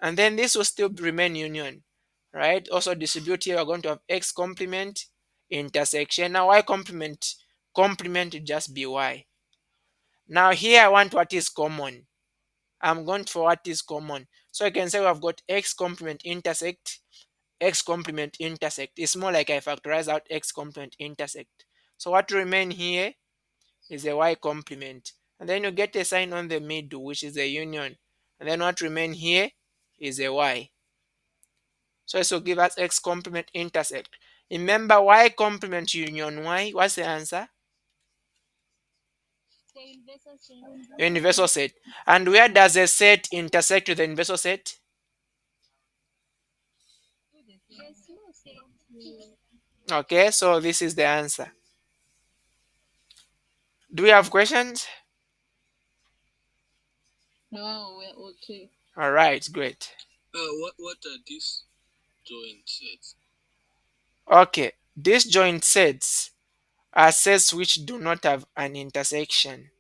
and then this will still remain union, right? Also distribute here, we're going to have x complement, intersection. Now y complement will just be y. Now here I want what is common. I'm going for what is common. So I can say we've got x complement intersect, x complement intersect. It's more like I factorize out x complement intersect. So what remain here is a y complement. And then you get a sign on the middle, which is a union. And then what remain here is a y. So this will give us x complement intersect. Remember y complement union y. What's the answer? the universal set. Universal set. And where does a set intersect with the universal set? The small set. Okay, so this is the answer. Do we have questions? No, we're okay. All right, great. What are these joint sets? Okay, disjoint sets are sets which do not have an intersection.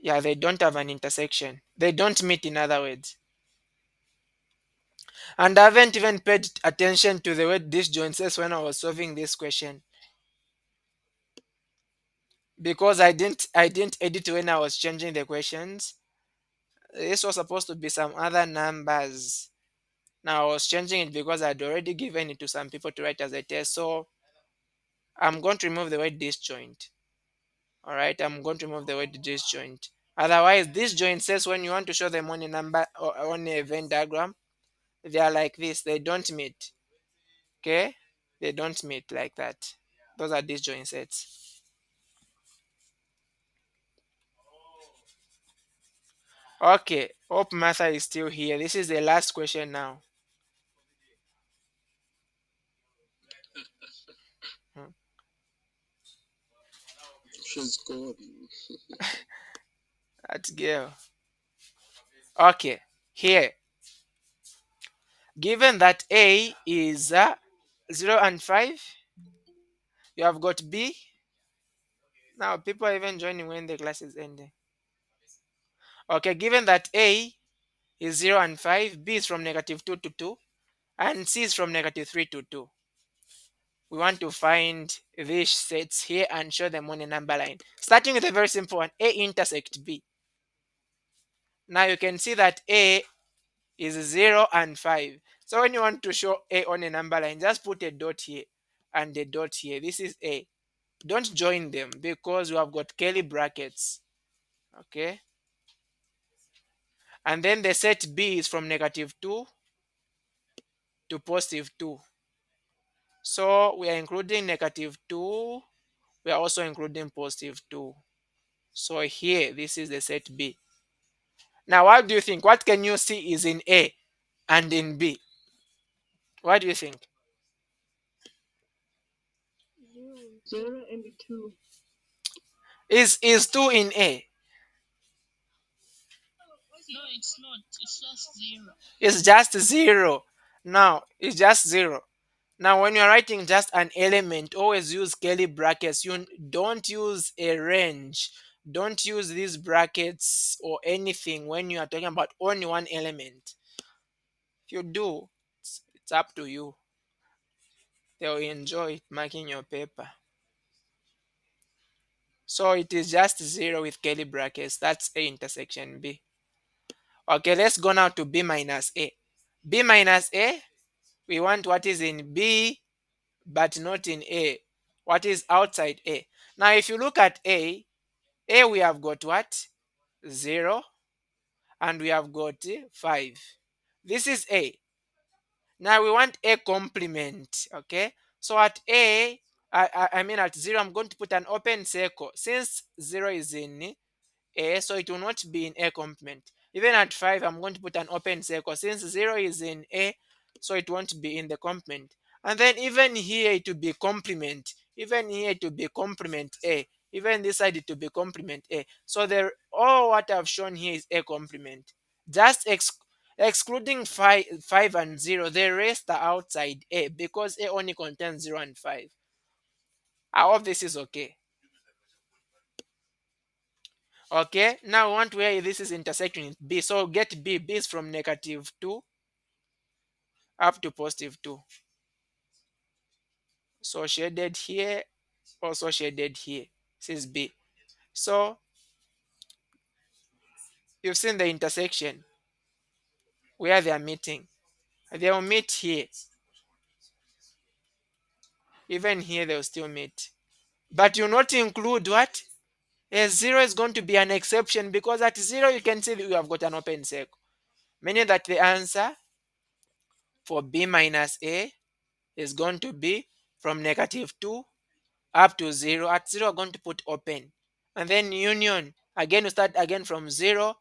Yeah, they don't have an intersection. They don't meet, in other words. And I haven't even paid attention to the word disjoint sets when I was solving this question because I didn't edit when I was changing the questions. This was supposed to be some other numbers. Now I was changing it because I'd already given it to some people to write as a test. So I'm going to remove the word disjoint. All right, I'm going to remove the word disjoint. Otherwise, disjoint says when you want to show them on a number or on a Venn diagram, they are like this. They don't meet. Okay, they don't meet like that. Those are disjoint sets. Okay, hope Martha is still here. This is the last question now. has gone. That girl. Okay, here. Given that A is 0 and 5, you have got B. Now, people are even joining when the class is ending. Okay, given that A is 0 and 5, B is from negative 2 to 2, and C is from negative 3 to 2. We want to find these sets here and show them on a number line. Starting with a very simple one, A intersect B. Now you can see that A is 0 and 5. So when you want to show A on a number line, just put a dot here and a dot here. This is A. Don't join them because you have got curly brackets. Okay. And then the set B is from negative 2 to positive 2. So we are including negative 2. We are also including positive 2. So here, this is the set B. Now, what do you think? What can you see is in A and in B? What do you think? 0 and 2. Is 2 in A? No, it's not. It's just zero. It's just 0. Now, it's just 0. Now, when you're writing just an element, always use curly brackets. You don't use a range. Don't use these brackets or anything when you are talking about only one element. If you do, it's up to you. They'll enjoy marking your paper. So it is just 0 with curly brackets. That's A intersection B. Okay, let's go now to B minus A. B minus A, we want what is in B but not in A. What is outside A? Now, if you look at A we have got what? 0 and we have got 5. This is A. Now we want A complement. Okay, so at A, I mean at 0, I'm going to put an open circle. Since 0 is in A, so it will not be in A complement. Even at 5, I'm going to put an open circle. Since 0 is in A, so it won't be in the complement. And then even here it will be complement. Even here it will be complement A. Even this side it will be complement A. So all what I've shown here is A complement. Just excluding 5 and 0, the rest are outside A because A only contains 0 and 5. I hope this is okay. Okay, now we want where this is intersecting with B. So get B. B is from negative 2 up to positive 2. So shaded here, also shaded here. This is B. So you've seen the intersection where they are meeting. They will meet here. Even here, they will still meet. But you not include what? A 0 is going to be an exception because at 0 you can see that you have got an open circle. Meaning that the answer for B minus A is going to be from negative 2 up to 0. At 0 we're going to put open, and then union again. We start again from 0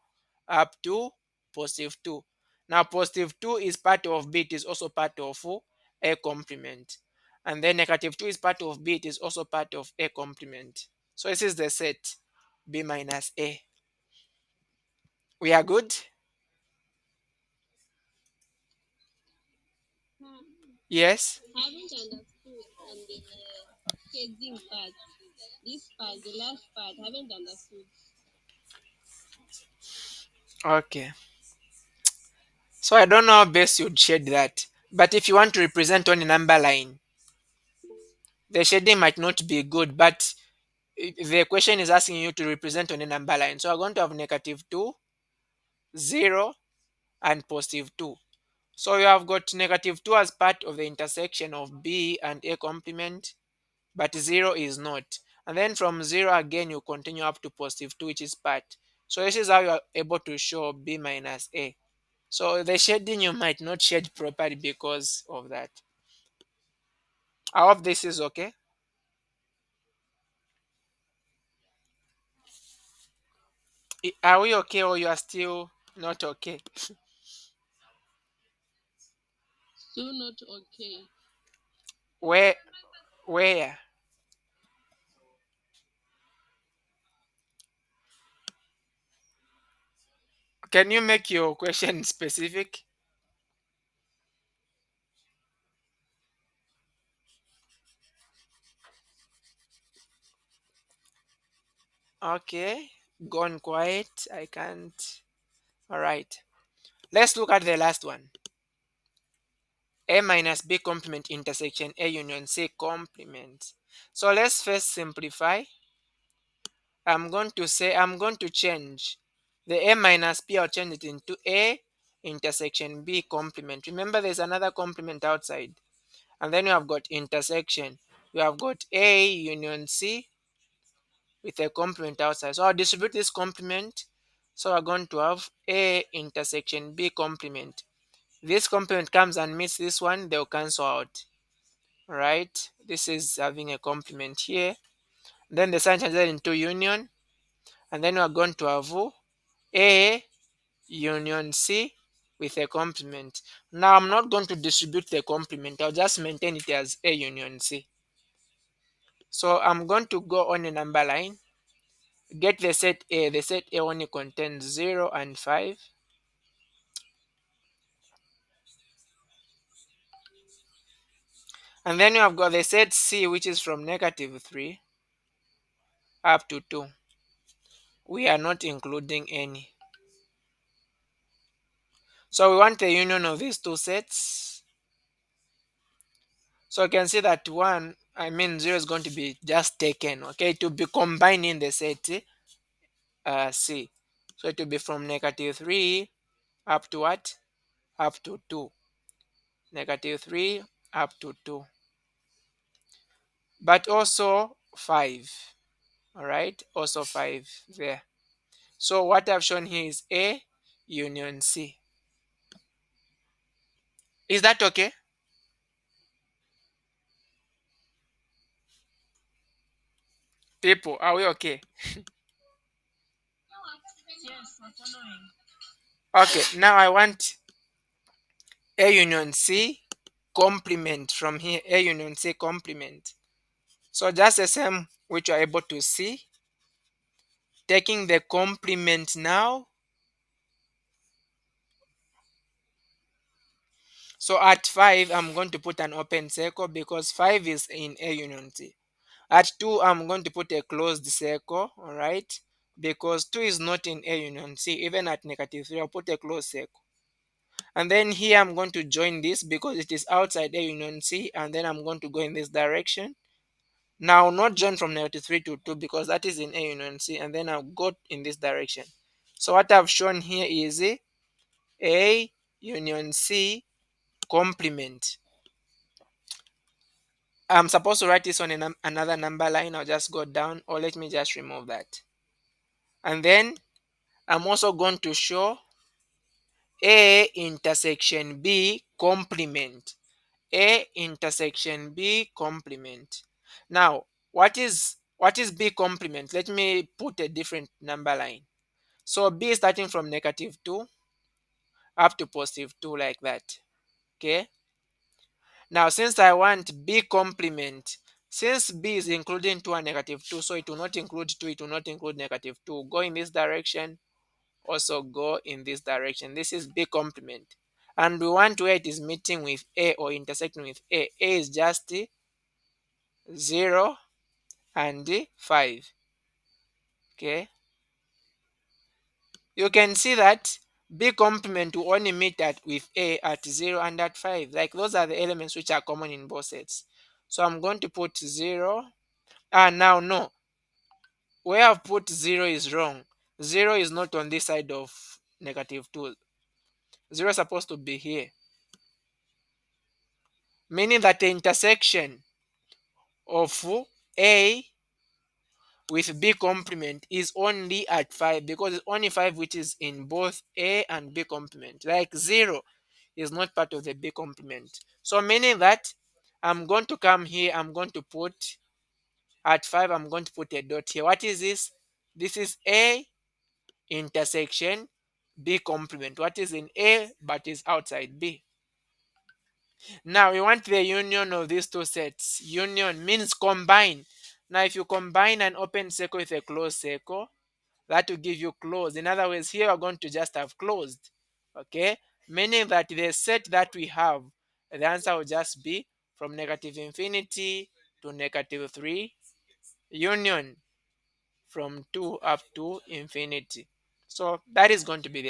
up to positive 2. Now positive 2 is part of B, it is also part of A complement, and then negative 2 is part of B, it is also part of A complement. So this is the set B minus A. We are good? Yes. I haven't understood on the shading part. This part, the last part, I haven't understood. Okay, so I don't know how best you'd shade that, but if you want to represent on a number line, the shading might not be good, but the question is asking you to represent on a number line. So we're going to have negative 2, 0, and positive 2. So you have got negative 2 as part of the intersection of B and A complement, but 0 is not. And then from 0 again, you continue up to positive 2, which is part. So this is how you are able to show B minus A. So the shading you might not shade properly because of that. I hope this is okay. Are we okay or you are still not okay? Still not okay. Where? Where? Can you make your question specific? Okay, gone quiet. I can't. All right. Let's look at the last one. A minus B complement intersection A union C complement. So let's first simplify. I'm going to change the A minus B, I'll change it into A intersection B complement. Remember there's another complement outside. And then we have got intersection. We have got A union C with a complement outside. So I'll distribute this complement. So we're going to have A intersection B complement. This complement comes and meets this one, they'll cancel out. Right? This is having a complement here. Then the sign changes into union. And then we're going to have A union C with a complement. Now I'm not going to distribute the complement. I'll just maintain it as A union C. So I'm going to go on a number line. Get the set A. The set A only contains 0 and 5. And then you have got the set C, which is from negative 3 up to 2. We are not including any. So we want the union of these two sets. So you can see that 0 is going to be just taken, okay, to be combined in the set C. So it will be from negative 3 up to what? Up to 2. Negative 3 up to 2. But also 5. All right, also 5 there. So what I've shown here is A union C. Is that okay? People, are we okay? Yes, we're following. Okay, now I want A union C complement from here. A union C complement. So just the same which you are able to see. Taking the complement now. So at 5, I'm going to put an open circle because 5 is in A union C. At 2, I'm going to put a closed circle, all right? Because 2 is not in A union C. Even at negative 3, I'll put a closed circle. And then here I'm going to join this because it is outside A union C, and then I'm going to go in this direction. Now, not join from negative 3 to 2 because that is in A union C, and then I'll go in this direction. So what I've shown here is A union C complement. I'm supposed to write this on another number line. I'll just go down, or let me just remove that. And then I'm also going to show A intersection B complement. A intersection B complement. Now, what is B complement? Let me put a different number line. So B is starting from negative 2 up to positive 2 like that. Okay. Now, since I want B complement, since B is including 2 and negative 2, so it will not include 2, it will not include negative 2. Go in this direction, also go in this direction. This is B complement. And we want where it is meeting with A or intersecting with A. A is just 0 and 5. Okay. You can see that B complement will only meet with A at 0 and at 5. Like those are the elements which are common in both sets. So I'm going to put 0. Now no. Where I've put 0 is wrong. 0 is not on this side of negative 2. 0 is supposed to be here. Meaning that the intersection of A with B complement is only at 5 because it's only 5 which is in both A and B complement. Like 0 is not part of the B complement. So meaning that I'm going to come here, I'm going to put at 5, I'm going to put a dot here. What is this? This is A intersection B complement. What is in A but is outside B? Now we want the union of these two sets. Union means combine. Now if you combine an open circle with a closed circle, that will give you closed. In other words, here we're going to just have closed. Okay, meaning that the set that we have, the answer will just be from negative infinity to negative 3 union from 2 up to infinity. So that is going to be the